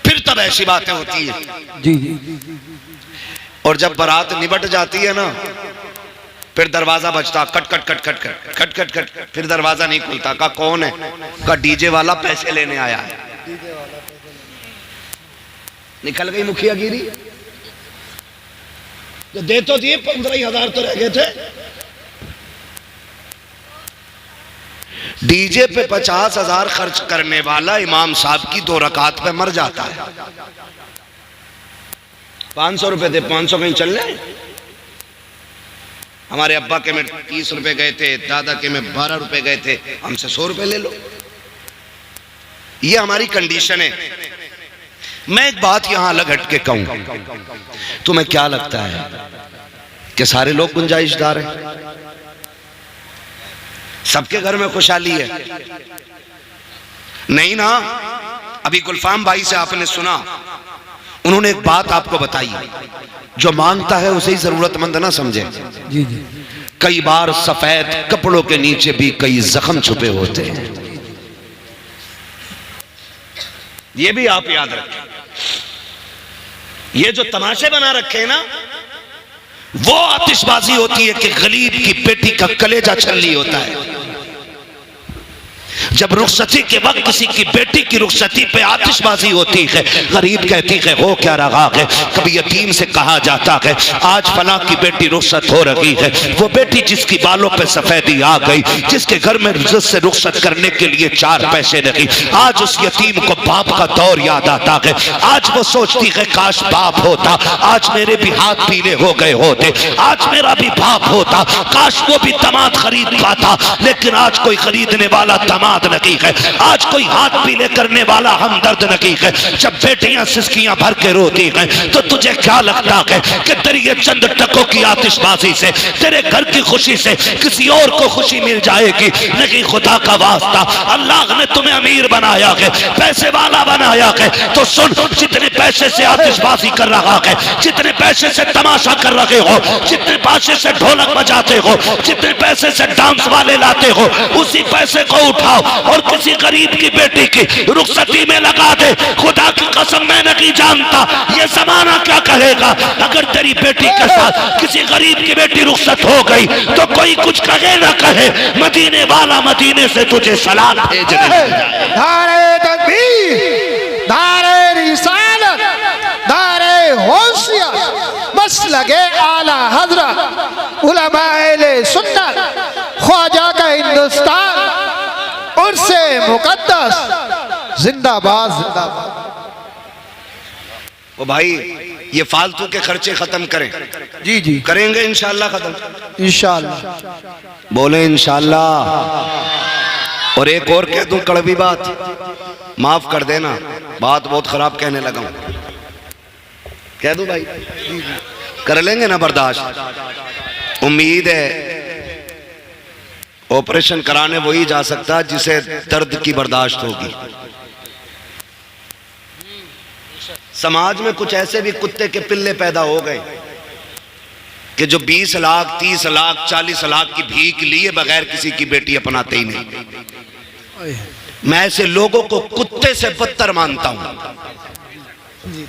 फिर तब ऐसी बातें होती है। जी जी। और जब बारात निबट जाती है ना, फिर दरवाजा बजता, cut cut cut cut cut cut cut cut, फिर दरवाजा नहीं खुलता। कहा कौन है? कहा डीजे वाला पैसे लेने आया है। निकल गई मुखियागिरी। जो दे तो दिए, 15,000 तो रह गए थे। डीजे पे 50,000 खर्च करने वाला इमाम साहब की 2 रकात पे मर जाता है। 500 रुपए थे, 500 कहीं चल रहे। हमारे अब्बा के में 30 रुपए गए थे, दादा के में 12 रुपए गए थे, हमसे 100 रुपए ले लो। ये हमारी कंडीशन है। मैं एक बात यहां अलग हट के कहूं, तुम्हें क्या लगता है कि सारे लोग गुंजाइशदार हैं? सबके घर में खुशहाली है? नहीं ना। अभी गुलफाम भाई से आपने सुना, उन्होंने एक बात आपको बताई, जो मांगता है उसे ही जरूरतमंद ना समझे। जी जी। कई बार सफेद कपड़ों के नीचे भी कई जख्म छुपे होते हैं, ये भी आप याद रखें। ये जो तमाशे बना रखे हैं ना, वो आतिशबाजी होती है कि गरीब की बेटी का कलेजा छलनी होता है। जब रुखसती के वक्त किसी की बेटी की रुखसती पे आतिशबाजी होती है, गरीब कहती है हो क्या रहा है। कभी यतीम से कहा जाता है आज फला की बेटी रुखसत हो रही है, वो बेटी जिसकी बालों पे सफेदी आ गई, जिसके घर में इज्जत से रुखसत करने के लिए 4 पैसे नहीं, आज उस यतीम को बाप का दौर याद आता है। आज वो सोचती है काश बाप होता, आज मेरे भी हाथ पीले हो गए होते, आज मेरा भी बाप होता, काश वो भी दामाद खरीद पाता। लेकिन आज कोई खरीदने वाला दामाद नहीं है, आज कोई हाथ पीले करने वाला हमदर्द नहीं है। जब बेटियां सिसकियां भर के रोती हैं तो तुझे क्या लगता है कि तेरी ये चंद टकों की आतिशबाजी से, तेरे घर की खुशी से किसी और को खुशी मिल जाएगी? नहीं, खुदा का वास्ता, अल्लाह ने तुम्हें अमीर बनाया है, पैसे वाला बनाया है, तो सुन, जितने पैसे से आतिशबाजी कर रहा है, जितने पैसे से तमाशा कर रहे हो, जितने पैसे से ढोलक बजाते हो, जितने पैसे से डांस वाले लाते हो, उसी पैसे को उठाओ और किसी गरीब की बेटी की रुखसती में लगा दे। खुदा की कसम मैं नहीं जानता ये जमाना क्या कहेगा। अगर तेरी बेटी के साथ किसी गरीब की बेटी रुखसत हो गई तो कोई कुछ कहे ना कहे, मदीने वाला मदीने से तुझे सलाम भेज दे। नारे तकबीर, नारे रिसालत, नारे होशियत, बस लगे आला हजरत, उलमाए सुन्नत, ख्वाजा का हिंदुस्तान, उर्से मुकद्दस, जिंदाबाद जिंदाबाद। ओ भाई, ये फालतू के खर्चे खत्म करें। जी जी, करेंगे इंशाल्लाह खत्म, इंशाल्लाह। बोले इंशाल्लाह। और एक और कह दूं कड़वी बात, माफ कर देना, बात बहुत खराब कहने लगा हूं, कह दूं भाई? कर लेंगे ना बर्दाश्त? उम्मीद है ऑपरेशन कराने वही जा सकता है जिसे दर्द की बर्दाश्त होगी। समाज में कुछ ऐसे भी कुत्ते के पिल्ले पैदा हो गए कि जो 20 लाख 30 लाख 40 लाख की भीख लिए बगैर किसी की बेटी अपनाते ही नहीं। मैं ऐसे लोगों को कुत्ते से बदतर मानता हूं,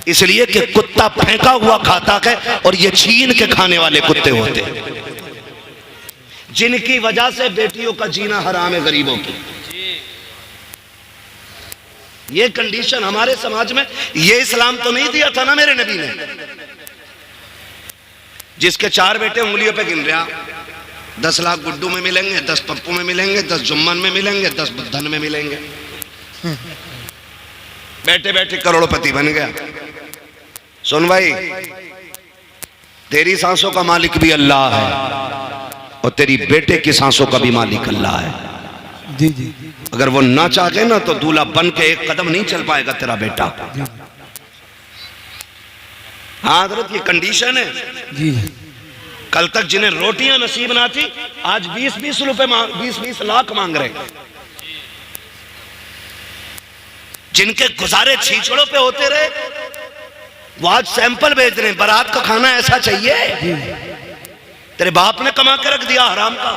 इसलिए कि कुत्ता फेंका हुआ खाता है और ये छीन के खाने वाले कुत्ते होते हैं, जिनकी वजह से बेटियों का जीना हराम है गरीबों की। ये कंडीशन हमारे समाज में, ये इस्लाम तो नहीं दिया था ना मेरे नबी ने। जिसके 4 बेटे उंगलियों पे गिन रहा, 10 लाख गुड्डू में मिलेंगे, 10 पप्पू में मिलेंगे, 10 जुम्मन में मिलेंगे, 10 बुद्धन में मिलेंगे, बैठे बैठे करोड़पति बन गया। सुन भाई, तेरी सांसों का मालिक भी अल्लाह है और तेरी बेटे की सांसों का भी मालिक अल्लाह है। जी जी। अगर वो ना चाहे ना तो दूल्हा बन के एक कदम नहीं चल पाएगा तेरा बेटा। हाँ हजरत, ये कंडीशन है। जी। कल तक जिन्हें रोटियां नसीब ना थी, आज 20-20 रुपए 20-20 लाख मांग रहे। जिनके गुजारे छीछड़ों पे होते रहे, वो आज सैंपल भेज रहे हैं, बारात का खाना ऐसा चाहिए। तेरे बाप ने कमा के रख दिया हराम का।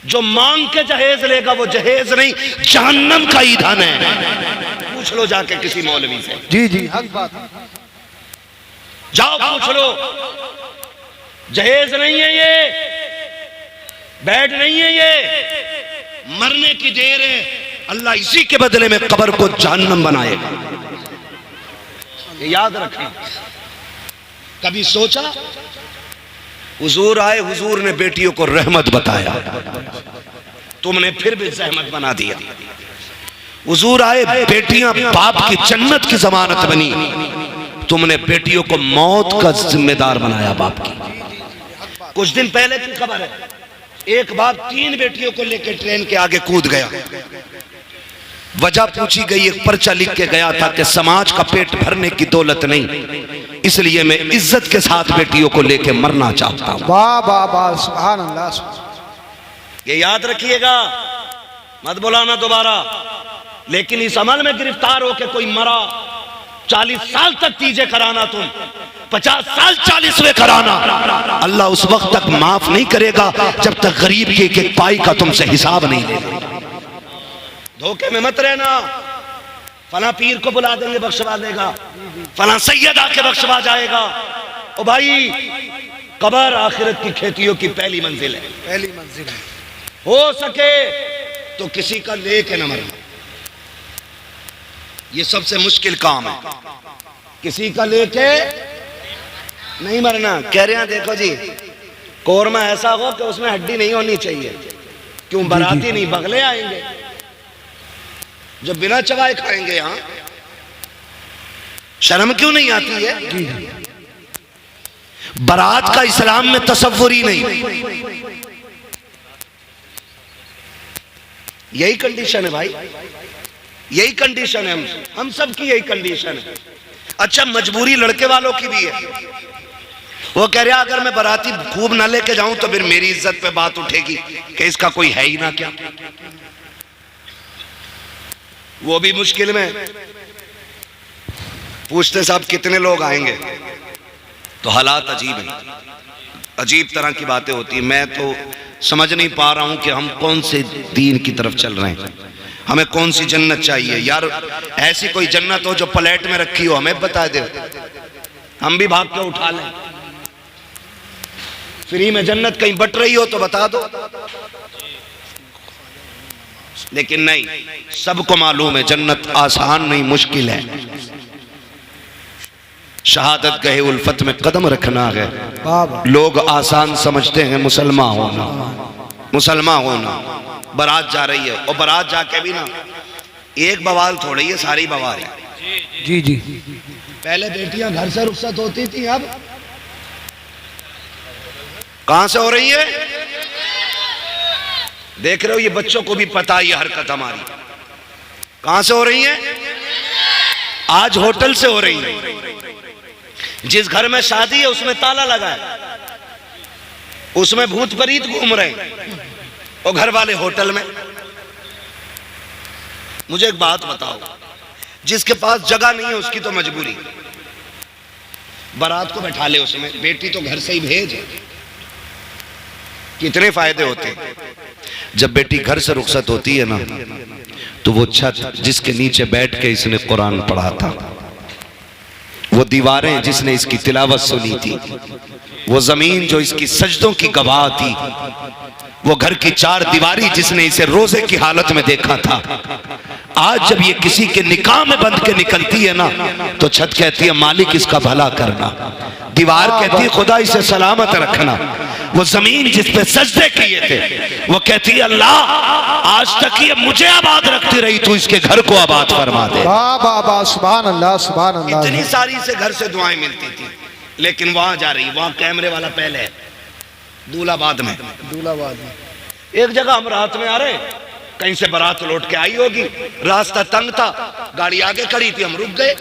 जो मांग के जहेज लेगा वो जहेज नहीं, जहन्नम का ईंधन है। पूछ लो जाके किसी मौलवी से। जी जी, हक बात। जाओ पूछ लो, जहेज नहीं है ये, बेड नहीं है ये, मरने की देर है। अल्लाह इसी के बदले में कब्र को जहन्नम बनाएगा, ये याद रखना। कभी सोचा? हुजूर आए, हुजूर ने बेटियों को रहमत बताया, तुमने फिर भी जहमत बना दिया। हुजूर आए, बेटियां बाप की जन्नत की जमानत बनी, तुमने बेटियों को मौत का जिम्मेदार बनाया बाप की। कुछ दिन पहले की खबर है, एक बाप 3 बेटियों को लेकर ट्रेन के आगे कूद गया। वजह पूछी गई, एक पर्चा लिख के गया था कि समाज का पेट भरने की दौलत नहीं, इसलिए मैं इज्जत के साथ बेटियों को लेकर मरना चाहता हूं। वाह वाह वाह, सुभान अल्लाह। ये याद रखिएगा, मत बुलाना दोबारा। लेकिन इस अमल में गिरफ्तार होकर कोई मरा, 40 साल तक तीजे कराना, तुम 50 साल 40वें कराना, अल्लाह उस वक्त तक माफ नहीं करेगा जब तक गरीब के एक पाई का तुमसे हिसाब नहीं लेगा। धोखे में मत रहना, फला पीर को बुला देंगे बख्शवा देगा, फला सैयद आके बख्शवा जाएगा। ओ भाई, कब्र आखिरत की खेतियों की पहली मंजिल है, पहली मंजिल है। हो सके तो किसी का लेके न मरना, ये सबसे मुश्किल काम है। किसी का लेके नहीं मरना। कह रहे हैं देखो जी, कोरमा ऐसा हो कि उसमें हड्डी नहीं होनी चाहिए। क्यों? बाराती नहीं, बगले आएंगे जो बिना चबाए खाएंगे। यहां शर्म क्यों नहीं आती है? बारात का इस्लाम में तसव्वुर ही नहीं। यही कंडीशन है भाई, यही कंडीशन है, हम सब की यही कंडीशन है। अच्छा, मजबूरी लड़के वालों की भी है। वो कह रहा अगर मैं बाराती खूब ना लेके जाऊं तो फिर मेरी इज्जत पे बात उठेगी कि इसका कोई है ही ना क्या। वो भी मुश्किल में पूछते साहब कितने लोग आएंगे, तो हालात अजीब हैं, अजीब तरह की बातें होती है। मैं तो समझ नहीं पा रहा हूं कि हम कौन से दीन की तरफ चल रहे हैं, हमें कौन सी जन्नत चाहिए। यार ऐसी कोई जन्नत हो जो प्लेट में रखी हो, हमें बता दे, हम भी भाग के उठा लें। फ्री में जन्नत कहीं बट रही हो तो बता दो। लेकिन नहीं, सबको मालूम है जन्नत आसान नहीं, मुश्किल है। शहादत गहे उल्फत में कदम रखना है। लोग आसान समझते हैं मुसलमान होना, मुसलमान होना। बारात जा रही है, और बारात जाके भी ना एक बवाल थोड़ी है, सारी बवाल है। जी जी। पहले बेटियां घर से रुखसत होती थी, अब कहां से हो रही है? देख रहे हो, ये बच्चों को भी पता है ये हरकत हमारी। कहां से हो रही है? आज होटल से हो रही है। जिस घर में शादी है उसमें ताला लगा है, उसमें भूत प्रीत घूम रहे हैं, और घर वाले होटल में। मुझे एक बात बताओ, जिसके पास जगह नहीं है उसकी तो मजबूरी, बारात को बैठा ले उसमें, बेटी तो घर से ही भेज। कितने फायदे होते हैं। जब बेटी घर से रुखसत होती है ना, तो वो छत जिसके नीचे बैठ के इसने कुरान पढ़ा था, वो दीवारें जिसने इसकी तिलावत सुनी थी, वो जमीन जो इसकी सजदों की गवाह थी, वो घर की 4 दीवारी जिसने इसे रोजे की हालत में देखा था, आज जब ये किसी के निकाह में बंध के निकलती है ना, तो छत कहती है मालिक इसका भला करना, दीवार कहती है खुदा इसे सलामत रखना, वो जमीन जिस पे सजदे किए थे वो कहती है अल्लाह आज तक ये मुझे आबाद रखती रही, तू इसके घर को आबाद फरमा दे। वाह वाह वाह, सुभान अल्लाह सुभान अल्लाह। इतनी सारी से घर से दुआएं मिलती थी, लेकिन वहां जा रही, वहां कैमरे वाला पहले है, दूलाबाद में। दूलाबाद में एक जगह हम रात में आ रहे, कहीं से बारात लौट के आई होगी, रास्ता तंग था, गाड़ी आगे खड़ी थी, हम रुक गए,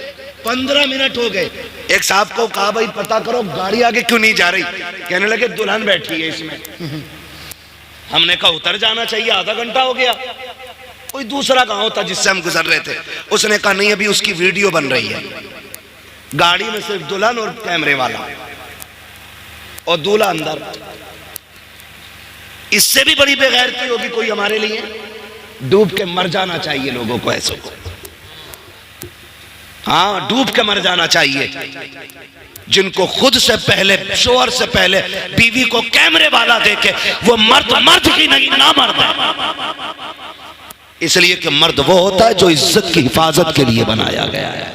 15 मिनट हो गए। एक साहब को कहा भाई पता करो गाड़ी आगे क्यों नहीं जा रही, कहने लगे दुल्हन बैठी है इसमें। हमने कहा उतर जाना चाहिए, आधा घंटा हो गया। कोई दूसरा गांव था जिससे हम गुजर रहे थे, उसने कहा नहीं अभी उसकी वीडियो बन रही है। गाड़ी में सिर्फ दुल्हन और कैमरे वाला, और दूल्हा अंदर। इससे भी बड़ी बेगैरती होगी कोई हमारे लिए? डूब के मर जाना चाहिए लोगों को, ऐसे को। हाँ, डूब के मर जाना चाहिए। जिनको खुद से पहले, शोहर से पहले बीवी को कैमरे वाला देखे, वो मर्द ही नहीं, ना मर्द है। इसलिए कि मर्द वो होता है जो इज्जत की हिफाजत के लिए बनाया गया है।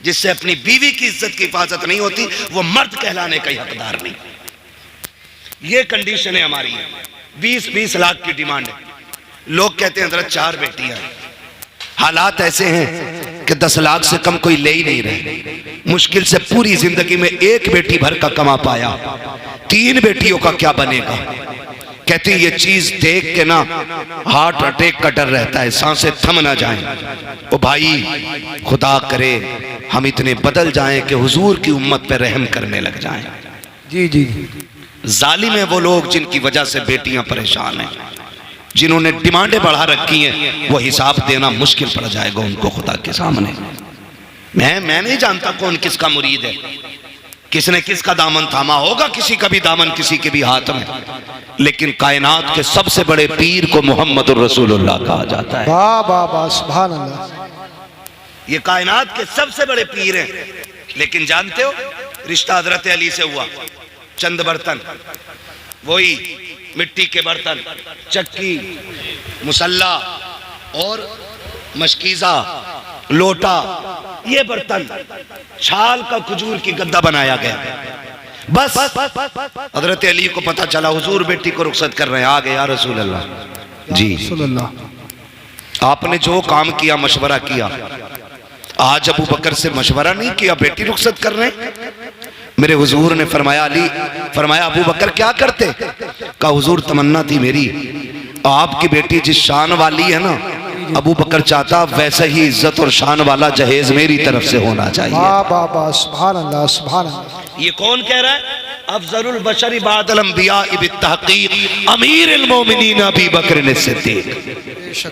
जिससे अपनी बीवी की इज्जत की हिफाजत नहीं होती, वो मर्द कहलाने का हकदार नहीं। ये कंडीशन है हमारी। 20-20 लाख की डिमांड है। लोग कहते हैं हजरत 4 बेटियां। हालात ऐसे हैं कि 10 लाख से कम कोई ले ही नहीं रहे। मुश्किल से पूरी जिंदगी में एक बेटी भर का कमा पाया, 3 बेटियों का क्या बनेगा। कहती ये चीज देख के ना हार्ट अटैक का डर रहता है, सांसें थम ना जाएं। ओ भाई खुदा करे हम इतने बदल जाएं कि हुजूर की उम्मत पे रहम करने लग जाएं। जी जी। जालिम है वो लोग जिनकी वजह से बेटियां परेशान हैं, जिन्होंने डिमांडें बढ़ा रखी हैं, वो हिसाब देना मुश्किल पड़ जाएगा उनको खुदा के सामने। मैं नहीं जानता कौन किसका मुरीद है, किसने किसका दामन थामा होगा, किसी का भी दामन किसी के भी हाथ में, लेकिन कायनात के सबसे बड़े पीर को मोहम्मदुर रसूलुल्लाह कहा जाता है। वाह वाह वाह, सुभान अल्लाह। ये कायनात के सबसे बड़े पीर हैं, लेकिन जानते हो रिश्ता हजरत अली से हुआ। चंद बर्तन, वही मिट्टी के बर्तन, चक्की, मुसल्ला और मशकीजा, लोटा, ये बर्तन, छाल का खजूर की गद्दा बनाया गया। बस हजरत अली को पता चला हुजूर बेटी को रुखसत कर रहे हैं। आ गए या रसूल अल्लाह जी, आपने जो काम किया मशवरा किया, आज अबू बकर से मशवरा नहीं किया, बेटी रुखसत कर रहे हैं। मेरे हुजूर ने फरमाया अली, फरमाया अबू बकर क्या करते? कहा हुजूर तमन्ना थी मेरी, आपकी बेटी जिस शान वाली है ना, अबू बकर चाहता वैसे ही इज्जत और शान वाला जहेज मेरी तरफ से होना चाहिए। सुभान अल्लाह, सुभान अल्लाह। ये कौन कह रहा है? अफजलुल बशरी बादल अंबिया बित्तहकीक अमीरुल मोमिनीन अबू बकर सिद्दीक।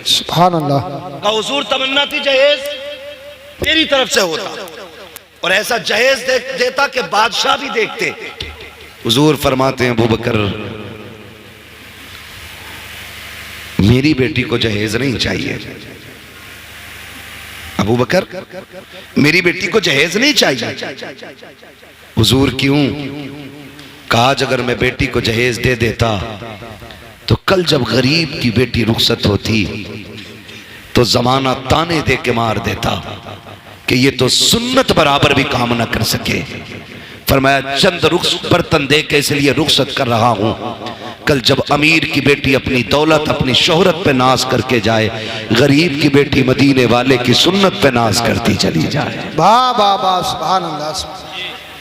सुभान अल्लाह। का हुजूर तमन्ना थी जहेज तेरी तरफ से होता, और ऐसा जहेज देता कि बादशाह भी देखते। हुजूर फरमाते हैं अबू बकर मेरी बेटी को जहेज नहीं चाहिए। अबू बकर मेरी बेटी को जहेज नहीं चाहिए। हुजूर क्यों? कहा अगर मैं बेटी को जहेज दे देता तो कल जब गरीब की बेटी रुखसत होती तो जमाना ताने दे के मार देता कि ये तो सुन्नत बराबर भी काम ना कर सके। फरमाया चंद बर्तन दे के इसलिए रुखसत कर रहा हूं, कल जब अमीर की बेटी अपनी दौलत अपनी शोहरत पे नाज करके जाए, गरीब की बेटी मदीने वाले की सुन्नत पे नाज करती चली जाए। वाह वाह वाह, सुभान अल्लाह।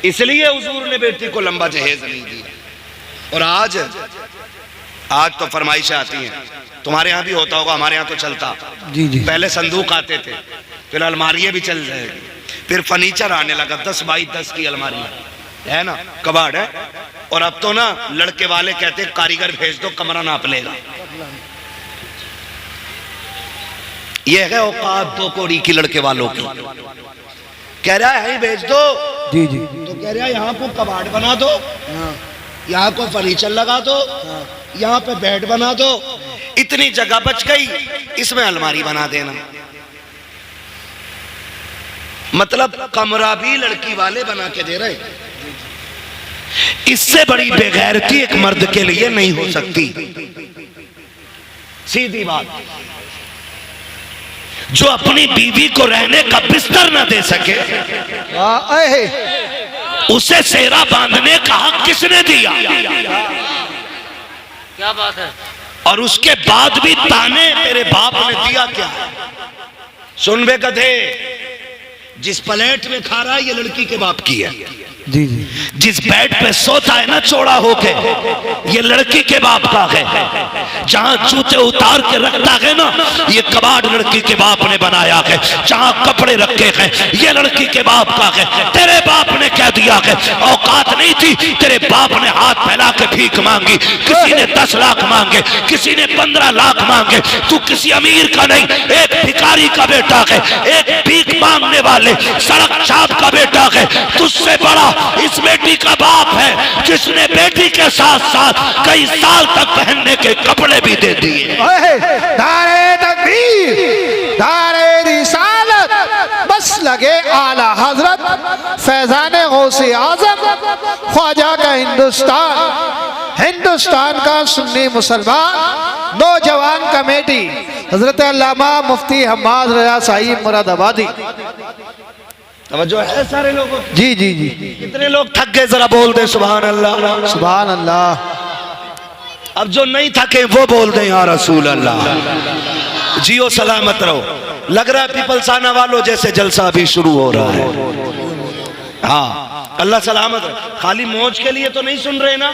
इसलिए हुजूर ने बेटी को लंबा जहेज नहीं दिया। और आज तो फरमाइशें आती हैं, तुम्हारे यहाँ भी होता होगा, हमारे यहाँ तो चलता। जी जी। पहले संदूक आते थे, फिर अलमारियां भी चल जाएगी, फिर फर्नीचर आने लगा, 10 बाई 10 की अलमारी है ना, कबाड़ है। और अब तो ना लड़के वाले कहते कारीगर भेज दो कमरा नाप लेगा। ये है औकात 2 कौड़ी की लड़के वालों की। कह रहा है भेज दो, जी जी। तो कह रहा है यहाँ को कबाड़ बना दो, यहाँ को फर्नीचर लगा दो, यहाँ पे बेड बना दो, इतनी जगह बच गई, इसमें अलमारी बना देना। मतलब कमरा भी लड़की वाले बना के दे रहे। इससे बड़ी बेगैरती एक मर्द के लिए नहीं हो सकती। सीधी बात, जो अपनी बीवी को रहने का बिस्तर न दे सके उसे सेरा बांधने का हक किसने दिया? क्या बात है। और उसके बाद भी ताने तेरे बाप ने दिया क्या? सुन बे गधे, जिस प्लेट में खा रहा है ये लड़की के बाप की है। जी जी। जिस बेड पे सोता है ना चौड़ा होके, ये लड़की के बाप का है। जहां जूते उतार के रखता है ना, ये कबाड़ लड़की के बाप ने बनाया है। जहां कपड़े रखे हैं, ये लड़की के बाप का है। तेरे बाप ने कह दिया है, औकात नहीं थी, तेरे बाप ने हाथ फैला के भीख मांगी। किसी ने 10 लाख मांगे, किसी ने 15 लाख मांगे। तू किसी अमीर का नहीं, एक भिखारी का बेटा है, एक भीख मांगने वाले सड़क चाप का बेटा है। तुझसे बड़ा इस बेटी का बाप है, जिसने बेटी के साथ साथ कई साल तक पहनने के कपड़े भी दे दिए। नारे तकबीर, नारे रिसालत, बस लगे आला हजरत फैजान गौसे आजम ख्वाजा का हिंदुस्तान का सुन्नी मुसलमान नौजवान कमेटी हजरत अल्लामा मुफ्ती हम्माद रजा साहिब मुरादाबादी। तवज्जो है सारे लोगों? जी जी जी। कितने लोग थक गए जरा बोल दे सुभान अल्लाह। सुभान अल्लाह। अब जो नहीं थके वो बोल दे या रसूल अल्लाह। जियो सलामत रहो। लग रहा है पीपलसाना वालों जैसे जलसा अभी शुरू हो रहा है। हाँ, अल्लाह सलामत है। खाली मौज के लिए तो नहीं सुन रहे ना,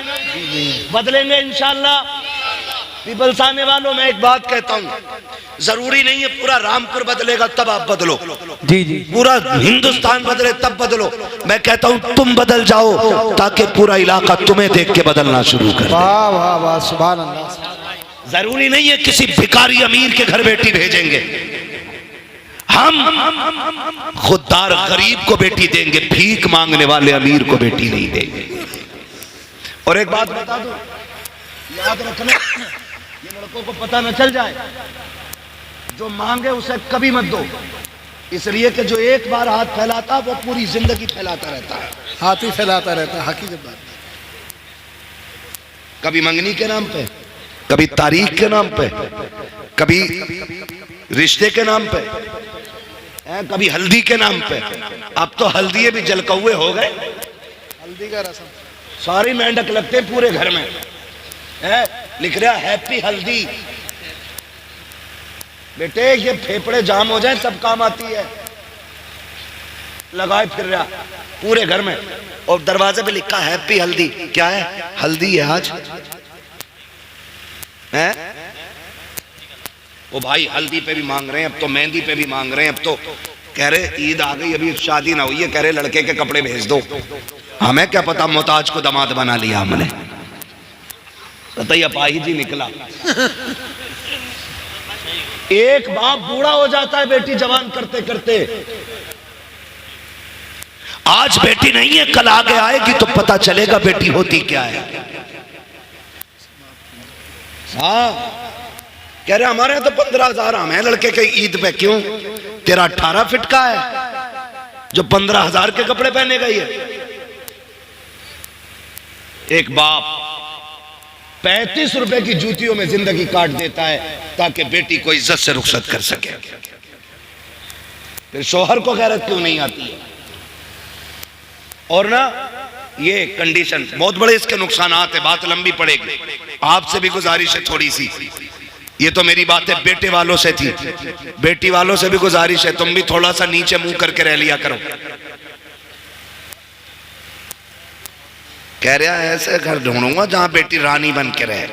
बदलेंगे इंशाअल्लाह। पीपलसाने वालों, मैं एक बात कहता हूँ, जरूरी नहीं है पूरा रामपुर बदलेगा तब आप बदलो, जी जी, पूरा हिंदुस्तान बदले तब बदलो। मैं कहता हूँ तुम बदल जाओ ताकि पूरा इलाका तुम्हें देख के बदलना शुरू कर दे। वाह वाह वाह, सुभान अल्लाह। जरूरी नहीं है किसी भिखारी अमीर के घर बेटी भेजेंगे, हम खुददार गरीब को बेटी देंगे, भीख मांगने वाले अमीर को बेटी नहीं देंगे। और एक बात बता दो, याद रखना, ये लड़कों को पता न चल जाए, जो मांगे उसे कभी मत दो, इसलिए कि जो एक बार हाथ फैलाता वो पूरी जिंदगी फैलाता रहता है। हाथ ही फैलाता रहता है, हकीकत बात। कभी मंगनी के नाम पे, कभी तारीख के नाम पे, कभी रिश्ते के नाम पे, कभी हल्दी के नाम पे। अब तो हल्दी भी जलकौए हो गए, हल्दी का रस्म, सारी मेंढक लगते पूरे घर में। लिख रहा हैप्पी हल्दी। बेटे ये फेफड़े जाम हो जाए तब काम आती है, लगाए फिर रहा पूरे घर में। और दरवाजे पे लिखा हैप्पी हल्दी। क्या है? हल्दी है आज है। ओ भाई, हल्दी पे भी मांग रहे हैं, अब तो मेहंदी पे भी मांग रहे हैं, अब तो कह रहे ईद आ गई, अभी शादी ना हुई है, कह रहे लड़के के कपड़े भेज दो। हमें क्या पता मोहताज को दामाद बना लिया हमने। बताइए, अपाही जी निकला। एक बाप बूढ़ा हो जाता है बेटी जवान करते करते। आज बेटी नहीं है, कल आगे आएगी तो पता चलेगा बेटी होती क्या है। हाँ, कह रहे हमारे यहाँ तो 15,000 हम है लड़के के ईद पे। क्यों? तेरा 18 फिट का है जो 15,000 के कपड़े पहने गई है। एक बाप 35 रुपए की जूतियों में जिंदगी काट देता है ताकि बेटी को इज्जत से रुखसत कर सके। फिर शोहर को गैरत क्यों नहीं आती है? और ना, ये कंडीशन बहुत बड़े इसके नुकसानात है, बात लंबी पड़ेगी। आपसे भी गुजारिश है थोड़ी सी, ये तो मेरी बात है बेटे वालों से थी, बेटी वालों से भी गुजारिश है, तुम भी थोड़ा सा नीचे मुंह करके रह लिया करो। कह रहा है ऐसे घर ढूंढूंगा जहां बेटी रानी बन के रहे।